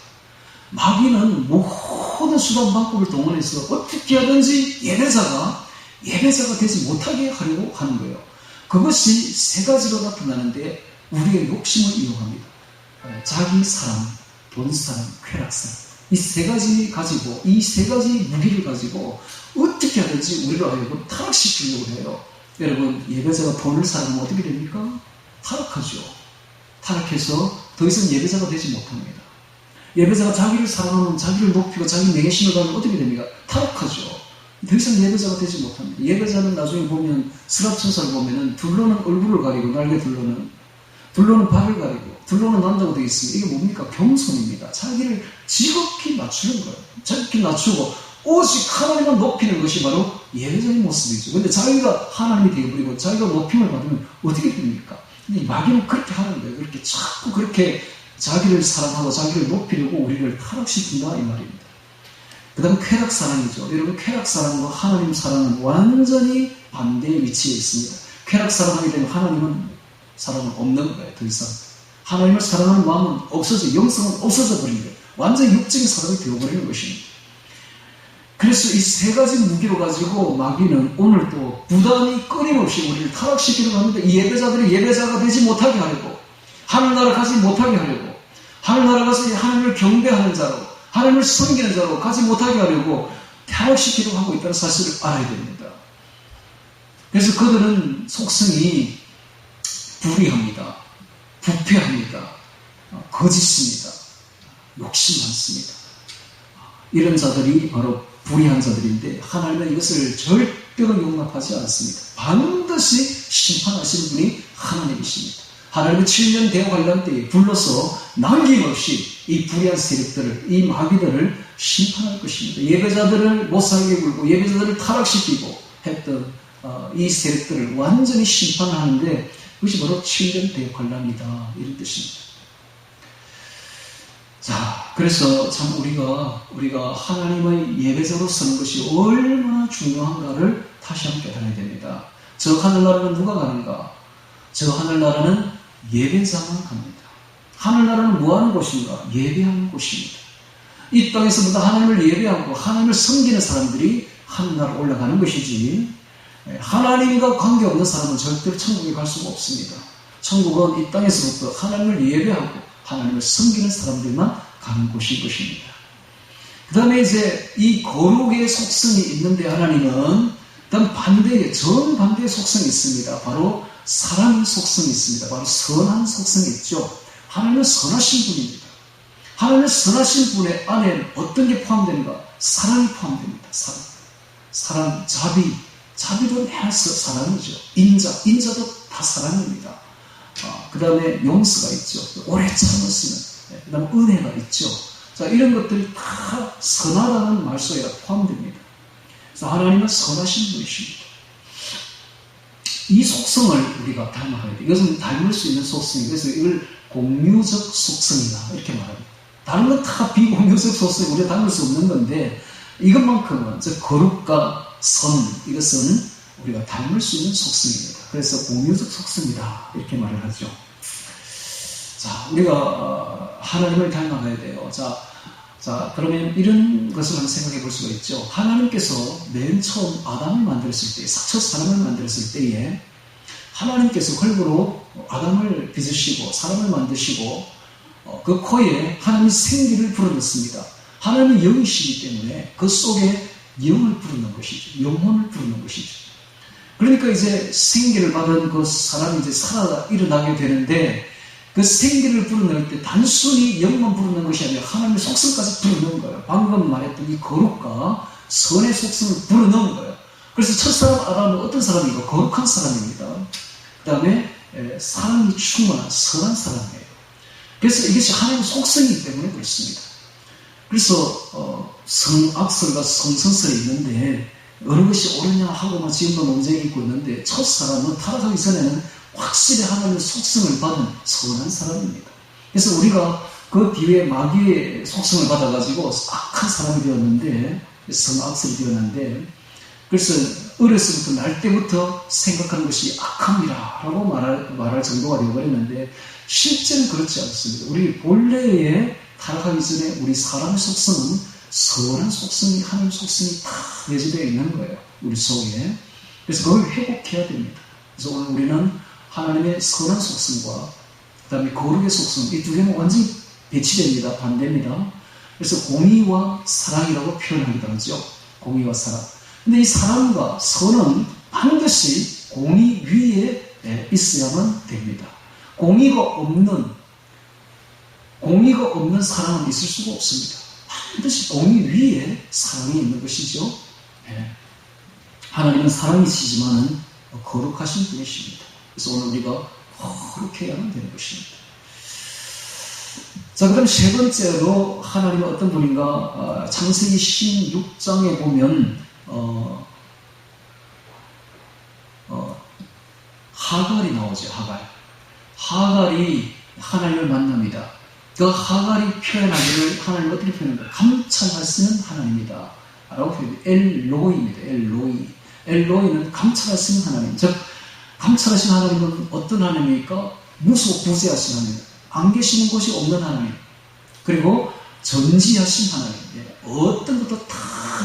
마귀는 모든 수단 방법을 동원해서 어떻게 하든지 예배자가 되지 못하게 하려고 하는 거예요. 그것이 세 가지로 나타나는데 우리의 욕심을 이용합니다. 자기 사랑, 돈사랑, 쾌락사랑. 이 세 가지 가지고, 이 세 가지 무기를 가지고 어떻게 하든지 우리를 하여금 타락시키려고 해요. 여러분, 예배자가 돈을 사랑하면 어떻게 됩니까? 타락하죠. 타락해서 더 이상 예배자가 되지 못합니다. 예배자가 자기를 사랑하면, 자기를 높이고 자기 내신을 가면 어떻게 됩니까? 타락하죠. 더 이상 예배자가 되지 못합니다. 예배자는 나중에 보면 스랍천사를 보면은 둘로는 얼굴을 가리고 날개 둘로는 발을 가리고 둘로는 난다고 되어 있습니다. 이게 뭡니까? 겸손입니다. 자기를 지극히 낮추는 거예요. 지극히 낮추고 오직 하나님만 높이는 것이 바로 예배자의 모습이죠. 근데 자기가 하나님이 되어버리고 자기가 높임을 받으면 어떻게 됩니까? 근데 마귀는 그렇게 하는 거예요. 그렇게 자꾸 그렇게 자기를 사랑하고 자기를 높이려고 우리를 타락시킨다 이 말입니다. 그 다음 쾌락사랑이죠. 여러분, 쾌락사랑과 하나님 사랑은 완전히 반대의 위치에 있습니다. 쾌락사랑하게 되면 하나님은 사랑은 없는 거예요. 더 이상 하나님을 사랑하는 마음은 영성은 없어져 버린 거예요. 완전히 육적인 사랑이 되어버리는 것입니다. 그래서 이 세 가지 무기로 가지고 마귀는 오늘도 부단히 끊임없이 우리를 타락시키려고 합니다. 이 예배자들이 예배자가 되지 못하게 하려고, 하늘나라 가지 못하게 하려고, 하늘나라 가서 하나님을 경배하는 자로, 하나님을 섬기는 자로 가지 못하게 하려고 타락시키려고 하고 있다는 사실을 알아야 됩니다. 그래서 그들은 속성이 불의합니다. 부패합니다. 거짓입니다. 욕심 많습니다. 이런 자들이 바로 불의한 자들인데 하나님은 이것을 절대로 용납하지 않습니다. 반드시 심판하시는 분이 하나님이십니다. 하나님은 7년 대환란 때에 불러서 남김없이 이 불의한 세력들을, 이 마귀들을 심판할 것입니다. 예배자들을 못살게 굴고 예배자들을 타락시키고 했던 이 세력들을 완전히 심판하는데 그것이 바로 7년 대환란이다 이런 뜻입니다. 자, 그래서 참 우리가 하나님의 예배자로 서는 것이 얼마나 중요한가를 다시 한번 깨달아야 됩니다. 저 하늘나라는 누가 가는가? 저 하늘나라는 예배자만 갑니다. 하늘나라는 뭐하는 곳인가? 예배하는 곳입니다. 이 땅에서부터 하나님을 예배하고 하나님을 섬기는 사람들이 하늘나라로 올라가는 것이지 하나님과 관계없는 사람은 절대로 천국에 갈 수가 없습니다. 천국은 이 땅에서부터 하나님을 예배하고 하나님을 섬기는 사람들만 가는 곳인 것입니다. 그 다음에 이제 이 거룩의 속성이 있는데 하나님은 정반대의 속성이 있습니다. 바로 사랑의 속성이 있습니다. 바로 선한 속성이 있죠. 하나님은 선하신 분입니다. 하나님은 선하신 분의 안에는 어떤 게 포함되는가? 사랑이 포함됩니다. 사랑, 자비도 해서 사랑이죠. 인자도 다 사랑입니다. 그 다음에 용서가 있죠. 오래 참으시는, 그 다음에 은혜가 있죠. 자, 이런 것들이 다 선하다는 말 속에 포함됩니다. 그래서 하나님은 선하신 분이십니다. 이 속성을 우리가 닮아야 돼요. 이것은 닮을 수 있는 속성이에요. 그래서 이걸 공유적 속성이다 이렇게 말합니다. 다른 건 다 비공유적 속성이 우리가 닮을 수 없는 건데 이것만큼은 즉 거룩과 선 이것은 우리가 닮을 수 있는 속성입니다. 그래서 공유적 속성이다 이렇게 말을 하죠. 자, 우리가 하나님을 닮아가야 돼요. 자, 그러면 이런 것을 한번 생각해 볼 수가 있죠. 하나님께서 맨 처음 아담을 만들었을 때, 첫 사람을 만들었을 때에 하나님께서 골고루 아담을 빚으시고 사람을 만드시고 그 코에 하나님이 생기를 불어넣습니다. 하나님이 영이시기 때문에 그 속에 영을 불어넣은 것이죠. 영혼을 불어넣은 것이죠. 그러니까 이제 생기를 받은 그 사람이 이제 살아 일어나게 되는데 그 생기를 불어넣을 때 단순히 영만 불어넣은 것이 아니라 하나님의 속성까지 불어넣은 거예요. 방금 말했던 이 거룩과 선의 속성을 불어넣은 거예요. 그래서 첫사람 아담은 어떤 사람이고 거룩한 사람입니다. 그 다음에 사랑이 충만한 선한 사람이에요. 그래서 이것이 하나님의 속성이기 때문에 그렇습니다. 그래서 성악설과 성선설이 있는데 어느 것이 옳으냐 하고만 지금도 논쟁이 있고 있는데 첫 사람은 타락하기 전에는 확실히 하나님의 속성을 받은 선한 사람입니다. 그래서 우리가 그 뒤에 마귀의 속성을 받아가지고 악한 사람이 되었는데 성악설이 되었는데 그래서 어렸을 날 때부터 생각하는 것이 악함이라 라고 말할 정도가 되어버렸는데 실제는 그렇지 않습니다. 우리 본래에 타락하기 전에 우리 사람의 속성은 선한 속성이, 하나님 속성이 다 내재되어 있는 거예요. 우리 속에. 그래서 그걸 회복해야 됩니다. 그래서 오늘 우리는 하나님의 선한 속성과 그 다음에 거룩의 속성, 이 두 개는 완전히 배치됩니다. 반대입니다. 그래서 공의와 사랑이라고 표현하기도 하죠. 공의와 사랑. 근데 이 사랑과 선은 반드시 공의 위에 있어야만 됩니다. 공의가 없는 사랑은 있을 수가 없습니다. 반드시 공의 위에 사랑이 있는 것이죠. 하나님은 사랑이시지만은 거룩하신 분이십니다. 그래서 오늘 우리가 거룩해야만 되는 것입니다. 자, 그 다음 세 번째로 하나님은 어떤 분인가? 창세기 16장에 보면 하갈이 나오죠. 하갈이 하나님을 만납니다. 그 하갈이 표현하기를 하나님을 어떻게 표현합니까? 감찰하시는 하나님이다 라고 표현합니다. 엘로이입니다. 엘로이는 감찰하시는 하나님. 즉 감찰하시는 하나님은 어떤 하나님입니까? 무소부재하신 하나님, 안 계시는 곳이 없는 하나님, 그리고 전지하신 하나님, 어떤 것도 다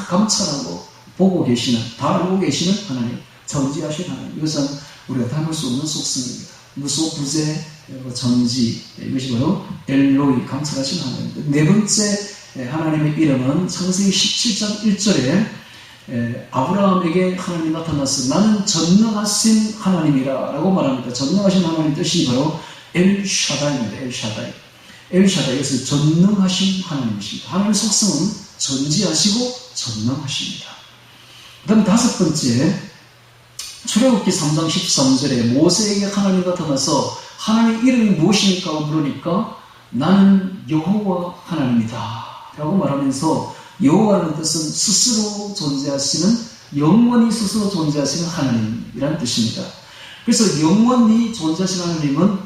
감찰하고 보고 계시는, 다 알고 계시는 하나님, 전지하신 하나님. 이것은 우리가 담을 수 없는 속성입니다. 무소부재, 전지, 이것이 바로 엘로이, 감찰하신 하나님. 네 번째 하나님의 이름은 창세기 17장 1절에 아브라함에게 하나님이 나타나서 나는 전능하신 하나님이라 라고 말합니다. 전능하신 하나님 뜻이 바로 엘샤다이입니다. 엘샤다이. 그래서 전능하신 하나님이십니다. 하나님의 속성은 전지하시고 전능하십니다. 그 다음 다섯 번째, 출애굽기 3장 13절에 모세에게 하나님이 나타나서 하나님의 이름이 무엇입니까? 물으니까 나는 여호와 하나님이다 라고 말하면서 여호와라는 뜻은 스스로 존재하시는, 영원히 스스로 존재하시는 하나님이라는 뜻입니다. 그래서 영원히 존재하시는 하나님은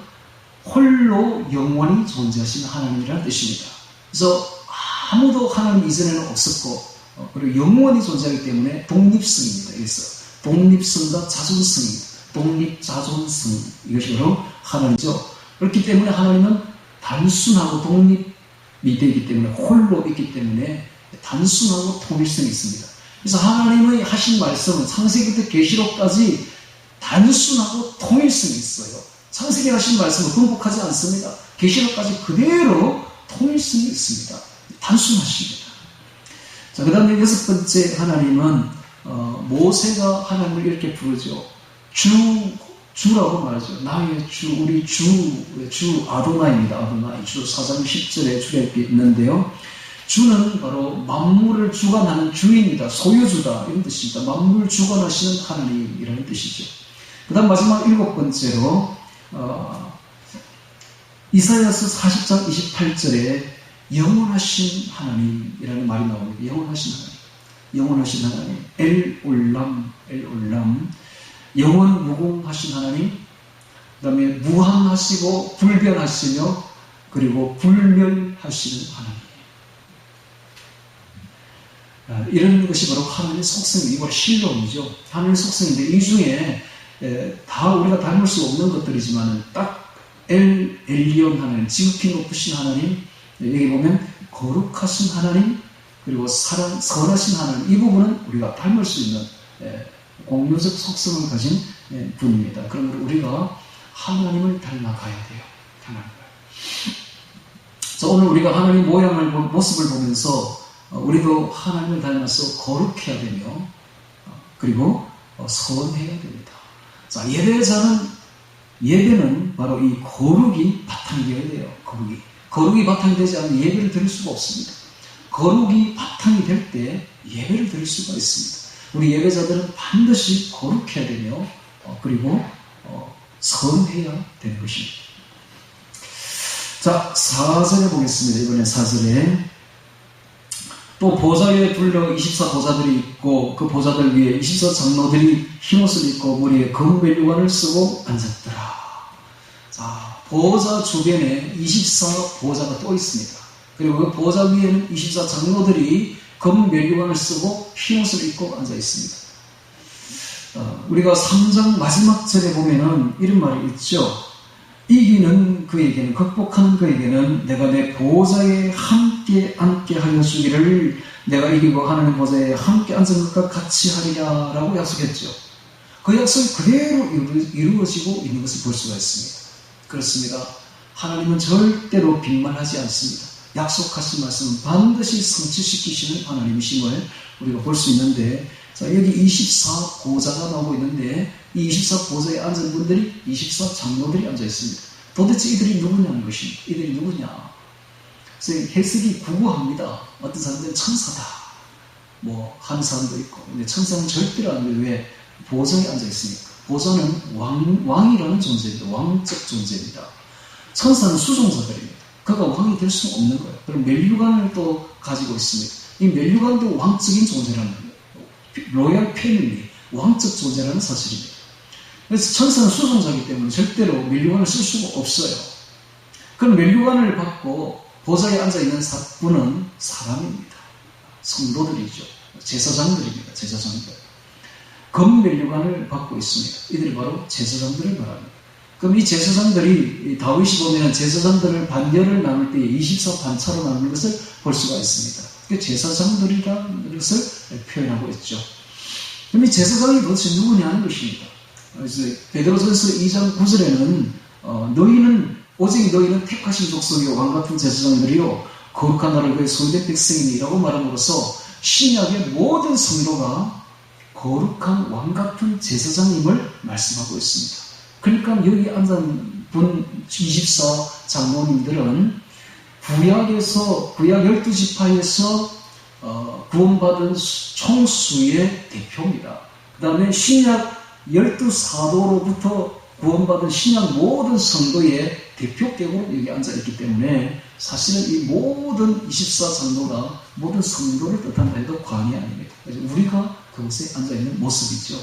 홀로 영원히 존재하시는 하나님이라는 뜻입니다. 그래서 아무도 하나님 이전에는 없었고, 그리고 영원히 존재하기 때문에 독립성입니다. 그래서 독립성과 자존성입니다. 독립자존성, 이것이 바로 하나님이죠. 그렇기 때문에 하나님은 단순하고 독립이 되기 때문에, 홀로 있기 때문에 단순하고 통일성이 있습니다. 그래서 하나님의 하신 말씀은 창세기부터 계시록까지 단순하고 통일성이 있어요. 창세기 하신 말씀은 번복하지 않습니다. 계시록까지 그대로 통일성이 있습니다. 단순하십니다. 자, 그 다음에 여섯 번째 하나님은 모세가 하나님을 이렇게 부르죠. 주라고 말하죠. 나의 주, 우리 주 아도나입니다. 아도나이. 주 4장 10절에 출애굽기 있는데요. 주는 바로 만물을 주관하는 주인이다, 소유주다, 이런 뜻입니다. 만물 주관하시는 하나님이라는 뜻이죠. 그 다음 마지막 일곱 번째로 이사야서 40장 28절에 영원하신 하나님이라는 말이 나옵니다. 영원하신 하나님, 엘올람, 영원 무궁하신 하나님, 그 다음에 무한하시고 불변하시며 그리고 불멸하시는 하나님. 이런 것이 바로 하나님의 속성이고, 이거 신론이죠. 하나님의 속성인데, 이 중에 다 우리가 닮을 수 없는 것들이지만 딱 엘리온 하나님, 지극히 높으신 하나님, 여기 보면 거룩하신 하나님, 그리고 선하신 하나님, 이 부분은 우리가 닮을 수 있는 공유적 속성을 가진 분입니다. 그러므로 우리가 하나님을 닮아가야 돼요. 자, 오늘 우리가 하나님의 모습을 보면서 우리도 하나님을 닮아서 거룩해야 되며, 그리고 선해야 됩니다. 자, 예배는 바로 이 거룩이 바탕이 되어야 돼요. 거룩이 바탕이 되지 않으면 예배를 드릴 수가 없습니다. 거룩이 바탕이 될 때 예배를 드릴 수가 있습니다. 우리 예배자들은 반드시 거룩해야 되며, 그리고 선해야 되는 것입니다. 자, 4절에 보겠습니다. 이번에 4절에 또 보좌 위에 둘러 24보좌들이 있고 그 보좌들 위에 24장로들이 흰옷을 입고 머리에 금멜류관을 쓰고 앉았더라. 자, 보좌 주변에 24보좌가 또 있습니다. 그리고 그 보좌 위에는 24장로들이 금멜류관을 쓰고 흰옷을 입고 앉아 있습니다. 우리가 3장 마지막 절에 보면은 이런 말이 있죠. 이기는 그에게는, 극복하는 그에게는 내가 내 보좌에 함께 앉게 하여 주기를, 내가 이기고 하나님 보좌에 함께 앉은 것과 같이 하리라 라고 약속했죠. 그 약속이 그대로 이루어지고 있는 것을 볼 수가 있습니다. 그렇습니다. 하나님은 절대로 빈말하지 않습니다. 약속하신 말씀은 반드시 성취시키시는 하나님이심을 우리가 볼 수 있는데, 자, 여기 24보좌가 나오고 있는데 이 24보좌에 앉은 분들이 24장로들이 앉아 있습니다. 도대체 이들이 누구냐는 것입니다. 이들이 누구냐? 그래서 해석이 구구합니다. 어떤 사람들은 천사다, 뭐 하는 사람도 있고, 근데 천사는 절대로 안 돼요. 왜? 보좌에 앉아 있으니까. 보좌는 왕이라는 존재입니다. 왕적 존재입니다. 천사는 수종자들입니다. 그가 왕이 될 수 없는 거예요. 그럼 멜류관을 또 가지고 있습니다. 이 멜류관도 왕적인 존재라는 거예요. 로얄 패밀리, 왕적 존재라는 사실입니다. 그래서 천사는 수종자이기 때문에 절대로 멜류관을 쓸 수가 없어요. 그럼 멜류관을 받고 보좌에 앉아있는 분은 사람입니다. 성도들이죠. 제사장들입니다. 제사장들. 금멜류관을 받고 있습니다. 이들이 바로 제사장들을 말합니다. 그럼 이 제사장들이, 다윗이 보면 제사장들을 반열을 나눌 때 24반차로 나누는 것을 볼 수가 있습니다. 제사장들이라는 것을 표현하고 있죠. 그럼 이 제사장이 도대체 누구냐는 것입니다. 그래서 베드로전서 2장 9절에는 오직 너희는 택하신 족속이요 왕같은 제사장들이요 거룩한 나라를 그의 소유된 백성이니라고 말함으로써 신약의 모든 성도가 거룩한 왕같은 제사장임을 말씀하고 있습니다. 그러니까 여기 앉은 분 24장로님들은 구약 12지파에서 구원받은 총수의 대표입니다. 그 다음에 신약 12사도로부터 구원받은 신약 모든 성도의 대표격으로 여기 앉아있기 때문에 사실은 이 모든 24장로가 모든 성도를 뜻한다 해도 과언이 아닙니다. 우리가 그곳에 앉아있는 모습이죠.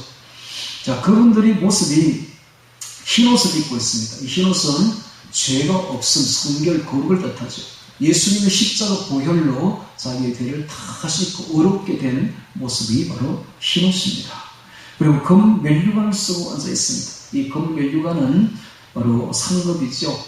자, 그분들이 모습이 흰옷을 입고 있습니다. 이 흰옷은 죄가 없음, 성결, 거룩을 뜻하죠. 예수님의 십자가 보혈로 자기의 죄를 다 씻고 의롭게 된 모습이 바로 흰옷입니다. 그리고 금 멜류관을 쓰고 앉아 있습니다. 이 금 멜류관은 바로 상급이죠.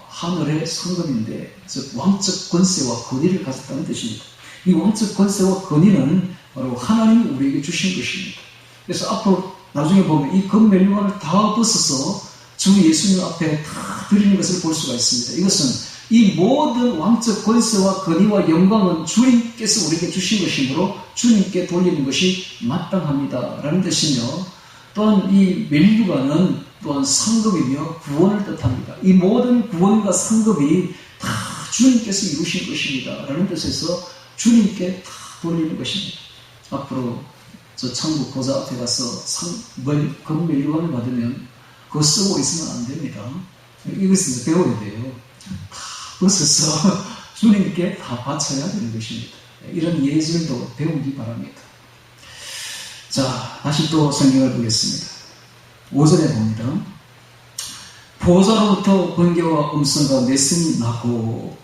하늘의 상급인데, 즉 왕적 권세와 권위를 가졌다는 뜻입니다. 이 왕적 권세와 권위는 바로 하나님이 우리에게 주신 것입니다. 그래서 앞으로 나중에 보면 이 금 멜류관을 다 벗어서 주 예수님 앞에 다 드리는 것을 볼 수가 있습니다. 이것은 이 모든 왕적 권세와 권위와 영광은 주님께서 우리에게 주신 것이므로 주님께 돌리는 것이 마땅합니다 라는 뜻이며, 또한 이 멜류관은 또한 상급이며 구원을 뜻합니다. 이 모든 구원과 상급이 다 주님께서 이루신 것입니다 라는 뜻에서 주님께 다 돌리는 것입니다. 앞으로 저 천국 보좌 앞에 가서 금 멜류관을 받으면 그거 쓰고 있으면 안 됩니다. 이것을 배워야 돼요. 다 벗어서 주님께 다 바쳐야 되는 것입니다. 이런 예절도 배우기 바랍니다. 자, 다시 또 성경을 보겠습니다. 5절에 봅니다. 보좌로부터 번개와 음성과 내성이 나고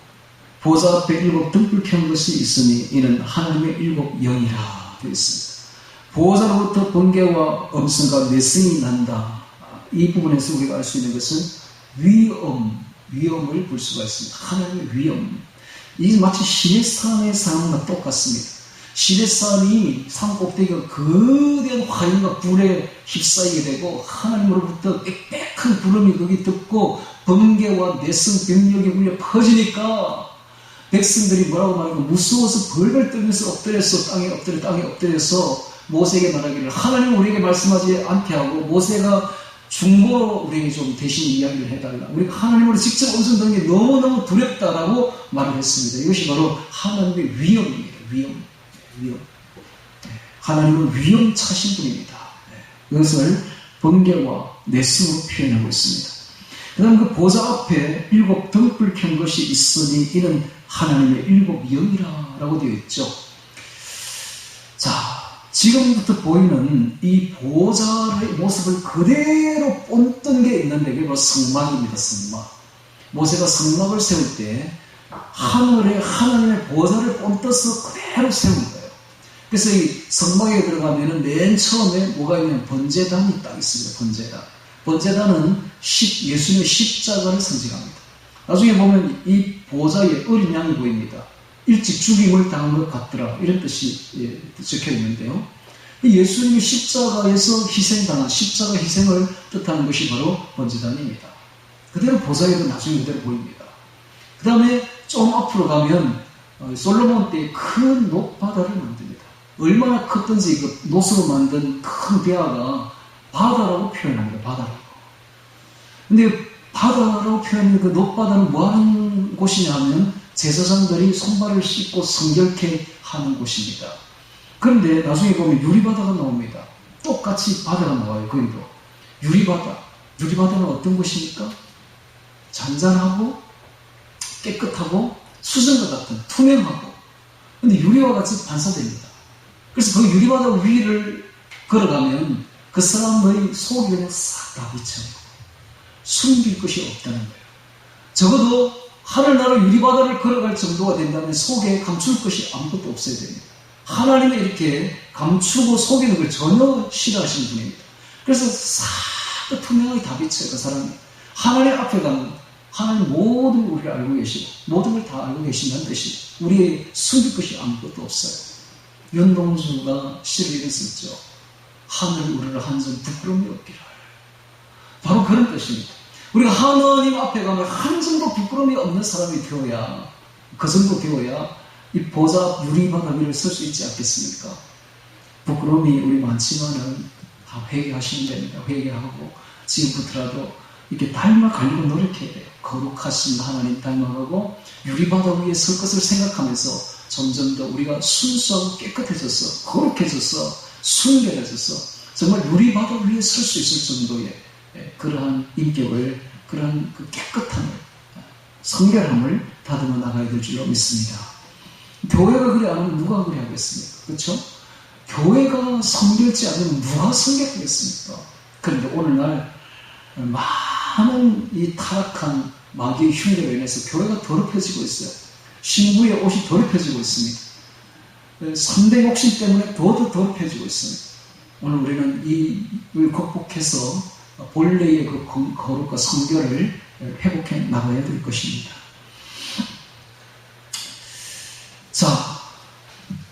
보좌 앞에 7 등불 켠 것이 있으니 이는 하나님의 7 영이라 되어 있습니다. 보좌로부터 번개와 음성과 내성이 난다. 이 부분에서 우리가 알 수 있는 것은 위엄을 볼 수가 있습니다. 하나님의 위엄. 이게 마치 시내산의 상황과 똑같습니다. 시내산이 산 꼭대기가 거대한 화염과 불에 휩싸이게 되고 하나님으로부터 빽빽한 부름이 거기 듣고 번개와 내성 병력이 울려 퍼지니까 백성들이 뭐라고 말하고 무서워서 벌벌 떨면서 엎드려서 땅에 엎드려서 모세에게 말하기를 하나님 우리에게 말씀하지 않게 하고 모세가 중보로 우리에게 좀 대신 이야기를 해달라. 우리가 하나님으로 직접 음성 듣는 게 너무너무 두렵다라고 말을 했습니다. 이것이 바로 하나님의 위엄입니다. 위엄. 하나님은 위엄차신 분입니다. 이것을 번개와 내성으로 표현하고 있습니다. 그 다음 그 보좌 앞에 7 등불 켠 것이 있으니 이는 하나님의 7 영이라고 되어 있죠. 자, 지금부터 보이는 이 보좌의 모습을 그대로 뽐던 게 있는데 그게 바로 성막입니다. 성막. 모세가 성막을 세울 때 하늘에 하나님의 보좌를 뽐떠서 그대로 세운 거예요. 그래서 이 성막에 들어가면은 맨 처음에 뭐가 있냐면 번제단이 딱 있습니다. 번제단. 번제단은 예수님의 십자가를 상징합니다. 나중에 보면 이 보좌에 어린 양이 보입니다. 일찍 죽임을 당한 것 같더라. 이런 뜻이 적혀 있는데요. 예수님이 십자가에서 희생당한 십자가 희생을 뜻하는 것이 바로 번제단입니다. 그대로 보좌에도 나중에 그대로 보입니다. 그 다음에 좀 앞으로 가면 솔로몬 때의 큰 높바다를 만듭니다. 얼마나 컸던지 그 노스로 만든 큰 대야가 바다라고 표현합니다. 바다라고. 근데 바다라고 표현하는 그 높바다는 뭐 하는 곳이냐 하면 제사장들이 손발을 씻고 성결케 하는 곳입니다. 그런데 나중에 보면 유리바다가 나옵니다. 똑같이 바다가 나와요. 거기도. 유리바다. 유리바다는 어떤 곳입니까? 잔잔하고 깨끗하고 수정과 같은 투명하고 근데 유리와 같이 반사됩니다. 그래서 그 유리바다 위를 걸어가면 그 사람의 속이 그냥 싹 다 비쳐요. 숨길 것이 없다는 거예요. 적어도 하늘나라 유리바다를 걸어갈 정도가 된다면 속에 감출 것이 아무것도 없어야 됩니다. 하나님은 이렇게 감추고 속이는 걸 전혀 싫어하시는 분입니다. 그래서 싹 투명하게 다 비쳐요. 그 사람이. 하나님 앞에 가면 하나님 모든 우리를 알고 계시고 모든 걸 다 알고 계신다는 뜻이에요. 우리의 숨길 것이 아무것도 없어요. 윤동주가 시를 읽었었죠. 하늘 우리를 한 점 부끄러움이 없기를. 바로 그런 뜻입니다. 우리가 하나님 앞에 가면 한 점도 부끄러움이 없는 사람이 되어야 그 정도 되어야 이 보좌 유리바다 위를 설 수 있지 않겠습니까? 부끄러움이 우리 많지만은 다 회개하시면 됩니다. 회개하고 지금부터라도 이렇게 닮아가려고 노력해야 돼요. 거룩하신 하나님 닮아가고 유리바다 위에 설 것을 생각하면서 점점 더 우리가 순수하고 깨끗해져서 거룩해져서 순결해져서 정말 유리바다 위에 설 수 있을 정도의 그러한 인격을 그러한 그 깨끗함을 성결함을 다듬어 나가야 될 줄로 믿습니다. 교회가 그래 안 하면 누가 그래 하겠습니까? 그렇죠? 교회가 성결지 않으면 누가 성결하겠습니까? 그런데 오늘날 많은 이 타락한 마귀의 흉내로 인해서 교회가 더럽혀지고 있어요. 신부의 옷이 더럽혀지고 있습니다. 3대 욕심 때문에 더 더럽혀지고 있습니다. 오늘 우리는 이를 극복해서 본래의 그 거룩과 성결을 회복해 나가야 될 것입니다. 자,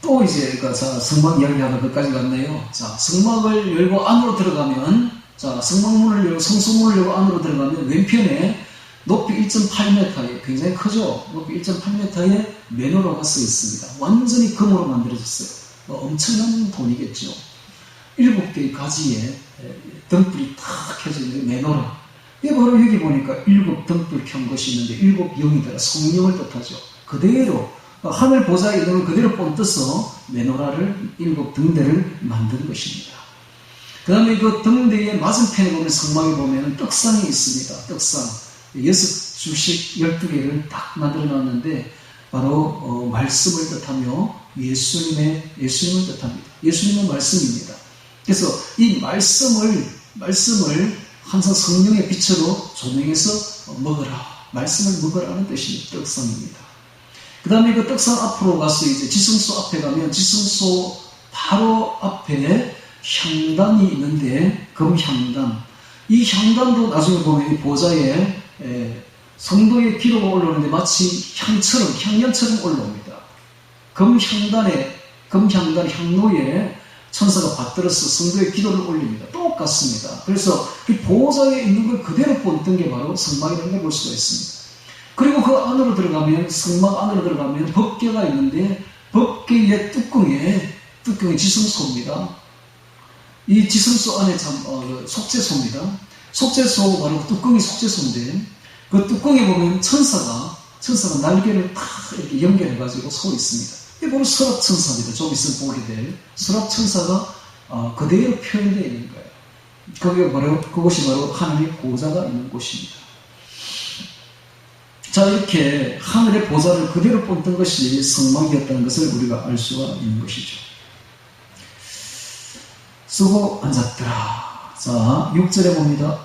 또 이제 성막 이야기하다 거기까지 갔네요. 자, 성막을 열고 안으로 들어가면 자, 성막문을 열고 성소문을 열고 안으로 들어가면 왼편에 높이 1.8m에 굉장히 크죠. 높이 1.8m에 메노라가 써 있습니다. 완전히 금으로 만들어졌어요. 엄청난 돈이겠죠. 7개의 가지에 등불이 탁 켜져 있는 메노라. 이게 바로 여기 보니까 7 등불 켠 것이 있는데 7 영이더라. 성령을 뜻하죠. 그대로 하늘 보좌에 있는 걸 그대로 본떠서 메노라를 7 등대를 만든 것입니다. 그 다음에 그 등대의 맞은편에 보면 성막에 보면 떡상이 있습니다. 떡상. 6주씩 12개를 딱 만들어 놨는데 바로 말씀을 뜻하며 예수님을 뜻합니다. 예수님은 말씀입니다. 그래서 이 말씀을 항상 성령의 빛으로 조명해서 먹어라. 말씀을 먹으라는 뜻이 떡상입니다. 그 다음에 그 떡상 앞으로 가서 이제 지성소 앞에 가면 지성소 바로 앞에 향단이 있는데 금향단. 이 향단도 나중에 보면 이 보좌에 성도의 기도가 올라오는데 마치 향연처럼 올라옵니다. 금향단 향로에 천사가 받들어서 성도의 기도를 올립니다. 똑같습니다. 그래서 이 보좌에 있는 걸 그대로 본뜬 게 바로 성막이라는 걸 볼 수가 있습니다. 그리고 그 안으로 들어가면 성막 안으로 들어가면 법궤가 있는데 법궤의 뚜껑이 지성소입니다. 이 지성소 안에 속죄소입니다. 속죄소 바로 뚜껑이 속죄소인데 그 뚜껑에 보면 천사가 날개를 탁 이렇게 연결해가지고 서 있습니다. 이게 바로 서랍천사입니다. 좀 있으면 보게 될 서랍천사가 그대로 표현되어 있는 거예요. 그것이 바로 하나님의 보좌가 있는 곳입니다. 자, 이렇게 하늘의 보좌를 그대로 본뜬 것이 성막이었다는 것을 우리가 알 수가 있는 것이죠. 쓰고 앉았더라. 자, 6절에 봅니다.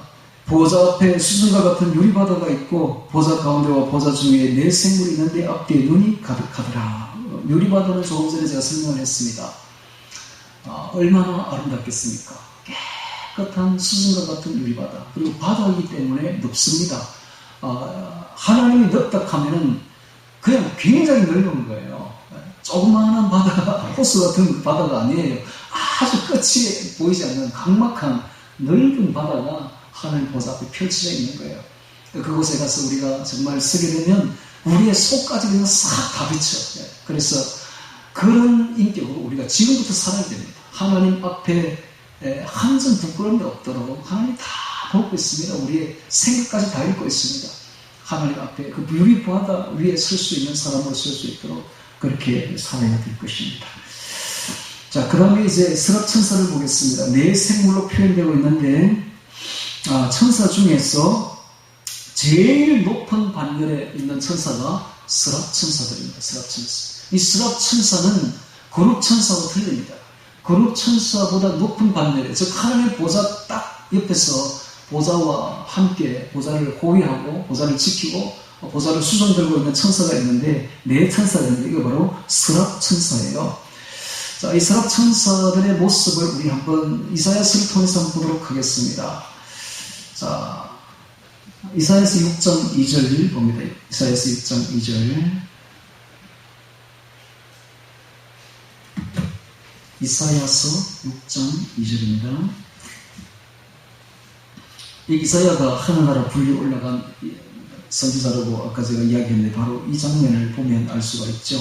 보좌 앞에 수정과 같은 유리바다가 있고 보좌 가운데와 보좌 중에 4 생물이 있는데 앞뒤에 눈이 가득하더라. 유리바다는 조금 전에 제가 설명을 했습니다. 얼마나 아름답겠습니까? 깨끗한 수증과 같은 유리바다. 그리고 바다이기 때문에 높습니다. 하나님이 넓다 하면은 그냥 굉장히 넓은 거예요. 조그마한 바다가, 호수 같은 바다가 아니에요. 아주 끝이 보이지 않는 각막한 넓은 바다가 하늘 보좌 앞에 펼쳐져 있는 거예요. 그곳에 가서 우리가 정말 서게 되면 우리의 속까지 그냥 싹 다 비쳐. 그래서 그런 인격으로 우리가 지금부터 살아야 됩니다. 하나님 앞에 한 점 부끄러운 데 없도록 하나님 다 보고 있습니다. 우리의 생각까지 다 읽고 있습니다. 하나님 앞에 그 유리 바다 위에 설 수 있는 사람으로 설 수 있도록 그렇게 살아야 될 것입니다. 자, 그 다음에 이제 스랍 천사를 보겠습니다. 네 생물로 표현되고 있는데, 천사 중에서 제일 높은 반열에 있는 천사가 스랍 천사들입니다. 스랍 천사. 이 스랍 천사는 거룩 천사와 틀립니다. 거룩 천사보다 높은 반열에, 즉 하나님의 보좌 딱 옆에서 보좌와 함께 보좌를 호위하고 보좌를 지키고 보좌를 수종 들고 있는 천사가 있는데, 네 천사가 있는데 이거 바로 스랍 천사예요. 자, 이 스랍 천사들의 모습을 우리 한번 이사야서를 통해서 한번 보도록 하겠습니다. 자, 이사야서 6.2절 봅니다. 이사야서 6.2절. 이사야서 6.2절입니다. 이 이사야가 하늘나라 불리 올라간 선지자라고 아까 제가 이야기했는데 바로 이 장면을 보면 알 수가 있죠.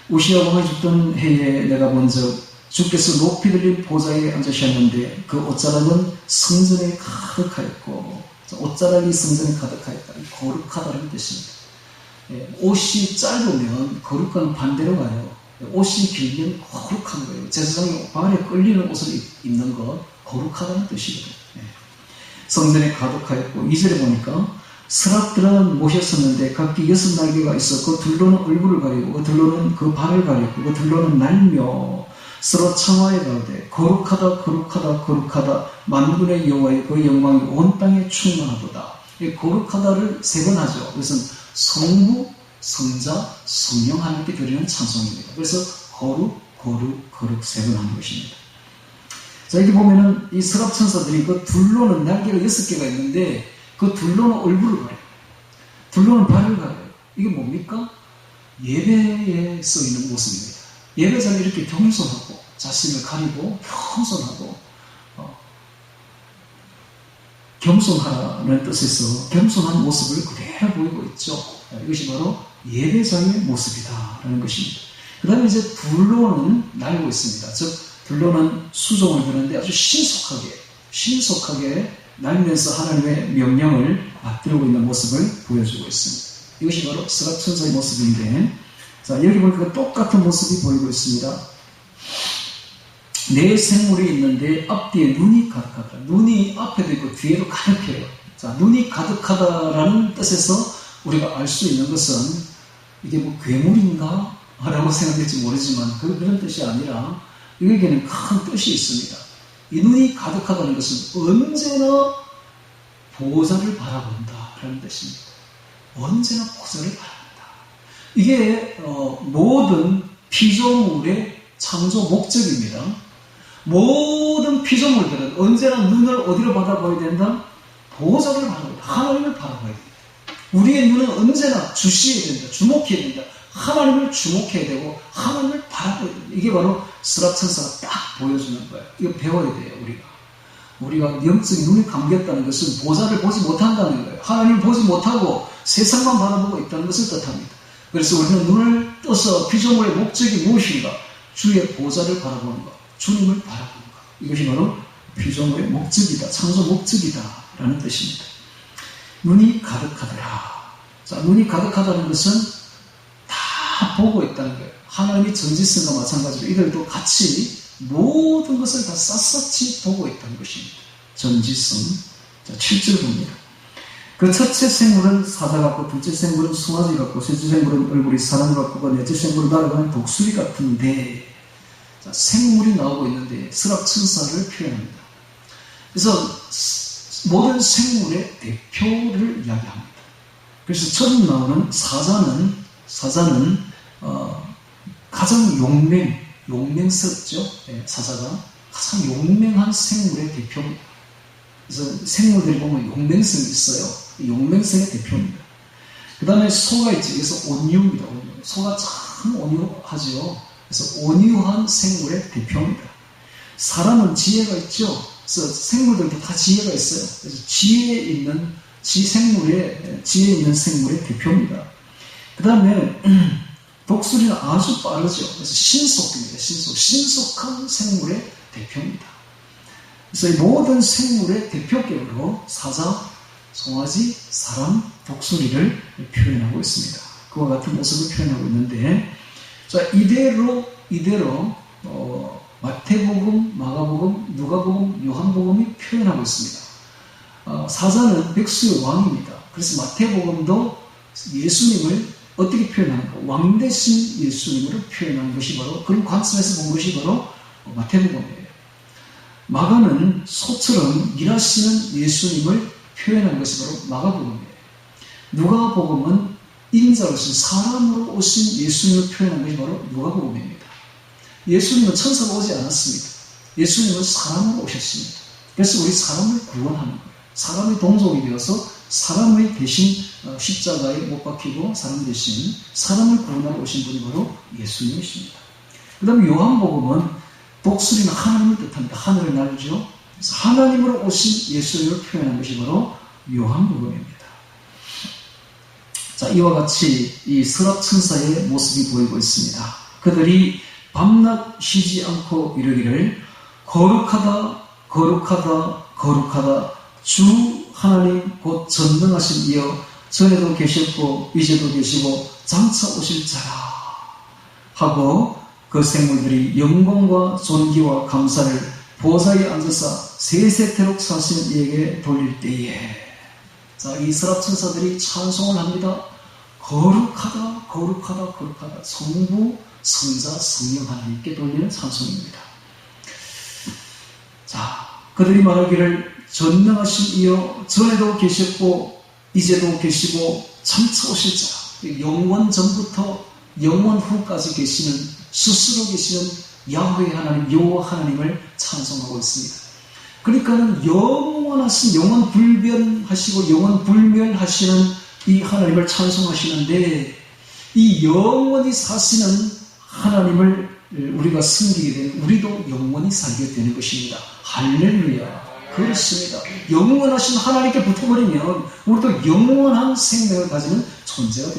우시야 왕이 죽던 해에 내가 먼저 주께서 높이 들린 보좌에 앉으셨는데 그 옷자락은 성전에 가득하였고, 옷자락이 성전에 가득하였다. 거룩하다는 뜻입니다. 옷이 짧으면 거룩한 반대로 가요. 옷이 길면 거룩한 거예요. 제사장이 발에 끌리는 옷을 입는 것, 거룩하다는 뜻이거든요. 성전에 가득하였고, 2절에 보니까 스랍들은 모셨었는데 각기 6날개가 있어 그 둘로는 얼굴을 가리고 그 둘로는 그 발을 가리고 그 둘로는 날며 서로 청하에 가로되 거룩하다 거룩하다 거룩하다 만군의 여호와의 그 영광이 온 땅에 충만하도다. 이 거룩하다를 3번 하죠. 그것은 성부, 성자, 성령 하나님께 드리는 찬송입니다. 그래서 거룩, 거룩, 거룩 3번 하는 것입니다. 자, 여기 보면은 이 스랍 천사들이 그 둘로는 날개가 6개가 있는데 그 둘로는 얼굴을 가려요. 둘로는 발을 가려요. 이게 뭡니까? 예배에 쓰이는 모습입니다. 예배자는 이렇게 겸손하고 자신을 가리고 겸손하고 겸손하라는 뜻에서 겸손한 모습을 그대로 보이고 있죠. 이것이 바로 예배자의 모습이다라는 것입니다. 그 다음에 이제 둘로는 날고 있습니다. 즉 둘로는 수종을 드는데 아주 신속하게 날면서 하나님의 명령을 받들고 있는 모습을 보여주고 있습니다. 이것이 바로 스랍 천사의 모습인데, 자, 여기 보니까 똑같은 모습이 보이고 있습니다. 네 생물이 있는데 앞뒤에 눈이 가득하다. 눈이 앞에도 있고 뒤에도 가득해요. 자, 눈이 가득하다라는 뜻에서 우리가 알 수 있는 것은 이게 뭐 괴물인가? 라고 생각될지 모르지만 그런 뜻이 아니라 여기에는 큰 뜻이 있습니다. 이 눈이 가득하다는 것은 언제나 보좌를 바라본다라는 뜻입니다. 언제나 보좌를 바라본다. 이게 모든 피조물의 창조 목적입니다. 모든 피조물들은 언제나 눈을 어디로 바라봐야 된다? 보좌를 바라봐야 된다. 하나님을 바라봐야 된다. 우리의 눈은 언제나 주시해야 된다. 주목해야 된다. 하나님을 주목해야 되고 하나님을 바라봐야 된다. 이게 바로 스랍 천사가 딱 보여주는 거예요. 이거 배워야 돼요. 우리가 영적인 눈이 감겼다는 것은 보좌를 보지 못한다는 거예요. 하나님을 보지 못하고 세상만 바라보고 있다는 것을 뜻합니다. 그래서 우리는 눈을 떠서 피조물의 목적이 무엇인가? 주의 보좌를 바라보는 것, 주님을 바라보는 것. 이것이 바로 피조물의 목적이다, 창조 목적이다 라는 뜻입니다. 눈이 가득하더라. 자, 눈이 가득하다는 것은 다 보고 있다는 거예요. 하나님이 전지성과 마찬가지로 이들도 같이 모든 것을 다 샅샅이 보고 있다는 것입니다. 전지성. 자, 7절 봅니다. 그 첫째 생물은 사자 같고, 둘째 생물은 송아지 같고, 셋째 생물은 얼굴이 사람 같고, 넷째 생물은 날아가는 독수리 같은데, 자, 생물이 나오고 있는데 스랍 천사를 표현합니다. 그래서 모든 생물의 대표를 이야기합니다. 그래서 처음 나오는 사자는 가장 용맹스럽죠. 사자가 가장 용맹한 생물의 대표입니다. 그래서 생물들이 보면 용맹성이 있어요. 용맹성의 대표입니다. 그 다음에 소가 있죠. 그래서 온유입니다. 온유. 소가 참 온유하죠. 그래서 온유한 생물의 대표입니다. 사람은 지혜가 있죠. 그래서 생물들도 다 지혜가 있어요. 그래서 지혜 있는 생물의 대표입니다. 그 다음에 독수리는 아주 빠르죠. 그래서 신속입니다. 신속한 생물의 대표입니다. 그래서 이 모든 생물의 대표격으로 사자, 송아지, 사람, 독수리를 표현하고 있습니다. 그와 같은 모습을 표현하고 있는데, 자, 이대로 마태복음, 마가복음, 누가복음, 요한복음이 표현하고 있습니다. 사자는 백수의 왕입니다. 그래서 마태복음도 예수님을 어떻게 표현하는가? 왕 대신 예수님으로 표현하는 것이 바로, 그런 관점에서 본 것이 바로 마태복음이에요. 마가는 소처럼 일하시는 예수님을 표현한 것이 바로 마가복음이에요. 누가복음은 인자로신 사람으로 오신 예수님을 표현한 것이 바로 누가복음입니다. 예수님은 천사로 오지 않았습니다. 예수님은 사람으로 오셨습니다. 그래서 우리 사람을 구원하는 거예요. 사람의 동족이 되어서 사람의 대신 십자가에 못 박히고 사람 대신 사람을 구원하러 오신 분이 바로 예수님이십니다. 그 다음에 요한복음은 독수리는 하나님을 뜻합니다. 하늘을 날죠. 그래서 하나님으로 오신 예수님을 표현한 것이 바로 요한복음입니다. 자, 이와 같이 이 서랍 천사의 모습이 보이고 있습니다. 그들이 밤낮 쉬지 않고 이르기를 거룩하다 거룩하다 거룩하다 주 하나님 곧 전능하신 이여 전에도 계셨고 이제도 계시고 장차 오실 자라 하고 그 생물들이 영광과 존귀와 감사를 보좌에 앉아서 세세토록 사시는 이에게 돌릴 때에, 자, 이 서랍 천사들이 찬송을 합니다. 거룩하다 거룩하다 거룩하다. 성부 성자 성령 하나님께 돌리는 찬송입니다. 자, 그들이 말하기를 전능하신 이여 전에도 계셨고 이제도 계시고 장차 오실 자, 영원 전부터 영원 후까지 계시는, 스스로 계시는 야훼 하나님, 여호와 하나님을 찬송하고 있습니다. 그러니까는 영원하신, 영원 불변하시고 영원 불멸하시는 이 하나님을 찬송하시는데, 이 영원히 사시는 하나님을 우리가 섬기게 되면 우리도 영원히 살게 되는 것입니다. 할렐루야. 그렇습니다. 영원하신 하나님께 붙어버리면 우리도 영원한 생명을 가지는 존재가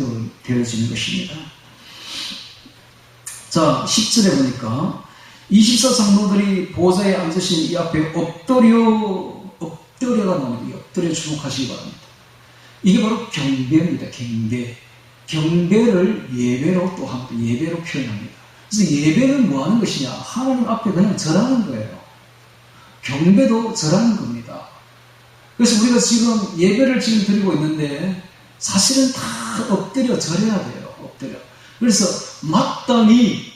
되어지는 것입니다. 자, 10절에 보니까 24장로들이 보좌에 앉으신 이 앞에 엎드려가 나옵니다. 엎드려 주목하시기 바랍니다. 이게 바로 경배입니다. 경배를 예배로 또 합니다. 예배로 표현합니다. 그래서 예배는 뭐 하는 것이냐? 하나님 앞에 그냥 절하는 거예요. 경배도 절하는 겁니다. 그래서 우리가 지금 예배를 지금 드리고 있는데 사실은 다 엎드려 절해야 돼요. 엎드려. 그래서 마땅히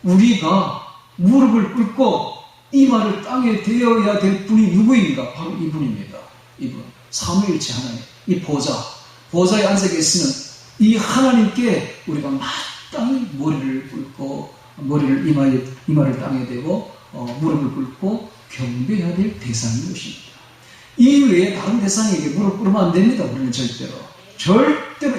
우리가 무릎을 꿇고 이마를 땅에 대어야 될 분이 누구입니까? 바로 이분입니다. 이분. 삼위일체 하나님. 이 보좌에 앉아 계시는 이 하나님께 우리가 마땅히 머리를 꿇고, 머리를 이마를 땅에 대고 무릎을 꿇고 경배해야 될 대상인 것입니다. 이 외에 다른 대상에게 무릎 꿇으면 안 됩니다. 우리는 절대로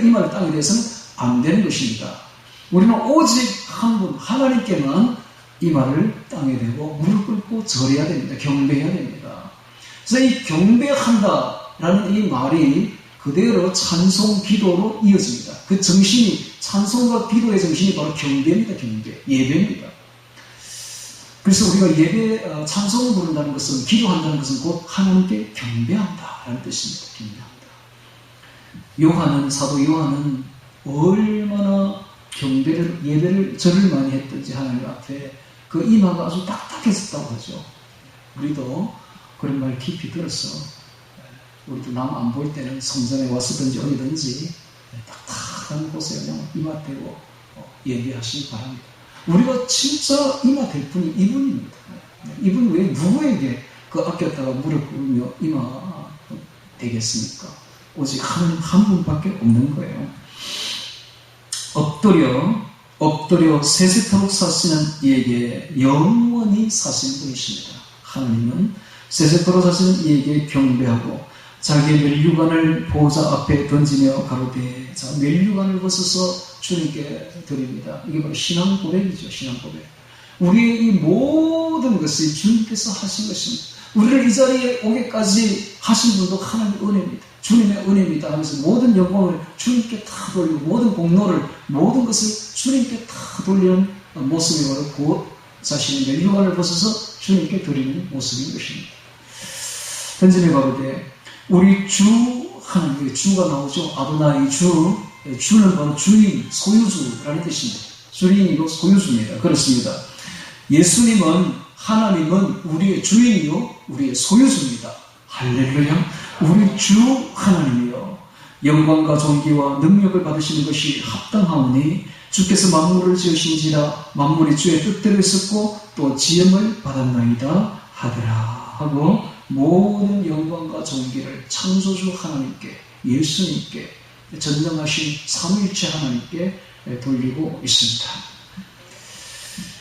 이마를 땅에 대해서는 안 되는 것입니다. 우리는 오직 한 분, 하나님께만 이마를 땅에 대고 무릎 꿇고 절해야 됩니다. 경배해야 됩니다. 그래서 이 경배한다라는 이 말이 그대로 찬송, 기도로 이어집니다. 그 정신이, 찬송과 기도의 정신이 바로 경배입니다. 예배입니다. 그래서 우리가 찬송을 부른다는 것은, 기도한다는 것은 곧 하나님께 경배한다라는 뜻입니다. 경배한다. 사도 요한은 얼마나 절을 많이 했든지 하나님 앞에 그 이마가 아주 딱딱했었다고 하죠. 우리도 그런 말 깊이 들었어. 우리도 남 안 보일 때는 성전에 왔었든지 어디든지 딱딱한 곳에 그냥 이마 대고 예배하시기 바랍니다. 우리가 진짜 이마 될 분이 이분입니다. 이분 외에 누구에게 그 아꼈다가 무릎 꿇으며 이마 되겠습니까? 오직 한 분밖에 없는 거예요. 엎드려 엎드려 세세토록 사시는 이에게 영원히 사시는 분이십니다. 하나님은 세세토록 사시는 이에게 경배하고 자기의 면류관을 보호자 앞에 던지며 가로되 자 면류관을 벗어서 주님께 드립니다. 이게 바로 신앙 고백이죠. 신앙 고백. 우리의 이 모든 것이 주님께서 하신 것입니다. 우리를 이 자리에 오게까지 하신 분도 하나님의 은혜입니다. 주님의 은혜입니다 하면서 모든 영광을 주님께 다 돌리고 모든 공로를 모든 것을 주님께 다 돌리는 모습이 바로 곧 자신의 면류관을 벗어서 주님께 드리는 모습인 것입니다. 던짐에 가로되 우리 주 하나님의 주가 나오죠. 아도나이 주는 바로 주인, 소유주라는 뜻입니다. 주인이고 소유주입니다. 그렇습니다. 예수님은 하나님은 우리의 주인이요 우리의 소유주입니다. 할렐루야. 우리 주 하나님이요 영광과 존귀와 능력을 받으시는 것이 합당하오니 주께서 만물을 지으신지라 만물이 주의 뜻대로 있었고 또 지음을 받았나이다 하더라 하고 모든 영광과 존귀를 창조주 하나님께 예수님께 전능하신 삼위일체 하나님께 돌리고 있습니다.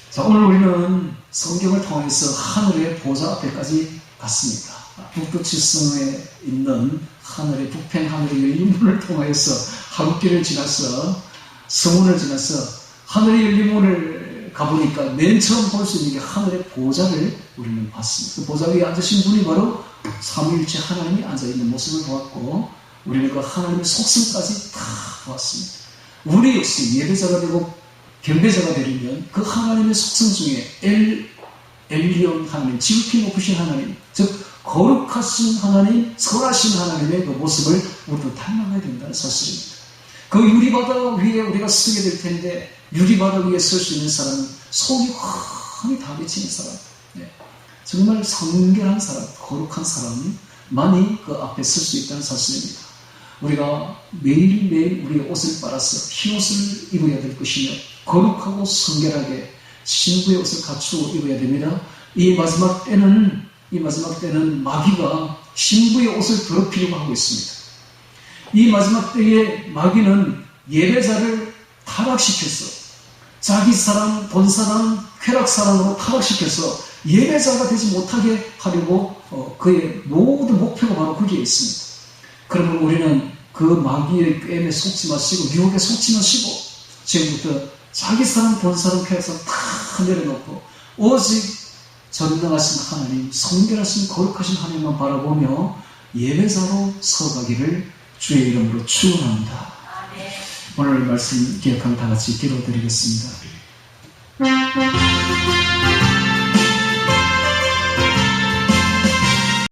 자, 오늘 우리는 성경을 통해서 하늘의 보좌 앞에까지 갔습니다. 북두칠성에 있는 하늘의 북평 하늘의 열린 문을 통해서 하루길을 지나서 성문을 지나서 하늘의 열린 문을 가보니까 맨 처음 볼 수 있는 게 하늘의 보좌를 우리는 봤습니다. 그 보좌 위에 앉으신 분이 바로 삼위일체 하나님이 앉아있는 모습을 보았고 우리는 그 하나님의 속성까지 다 보았습니다. 우리 역시 예배자가 되고 경배자가 되려면 그 하나님의 속성 중에 엘리온 하나님, 지극히 높으신 하나님, 즉 거룩하신 하나님, 선하신 하나님의 그 모습을 우리도 닮아가야 된다는 사실입니다. 그 유리바다 위에 우리가 서게 될 텐데 유리바다 위에 설 수 있는 사람은 속이 환히 다 비치는 사람, 정말 성결한 사람, 거룩한 사람만이 그 앞에 설 수 있다는 사실입니다. 우리가 매일매일 우리의 옷을 빨아서 흰 옷을 입어야 될 것이며 거룩하고 성결하게 신부의 옷을 갖추고 입어야 됩니다. 이 마지막 때는 마귀가 신부의 옷을 더럽히려고 하고 있습니다. 이 마지막 때에 마귀는 예배자를 타락시켜서 자기 사랑, 돈 사랑, 쾌락 사랑으로 타락시켜서 예배자가 되지 못하게 하려고 그의 모든 목표가 바로 거기에 있습니다. 그러면 우리는 그 마귀의 꾀임에 속지 마시고 유혹에 속지 마시고 지금부터 자기 사랑, 돈 사랑, 쾌락 사랑 다 내려놓고 오직 전능하신 하나님, 성결하신 거룩하신 하나님만 바라보며 예배자로 서가기를 주의 이름으로 축원합니다. 오늘 말씀 기억하며 다 같이 기도드리겠습니다.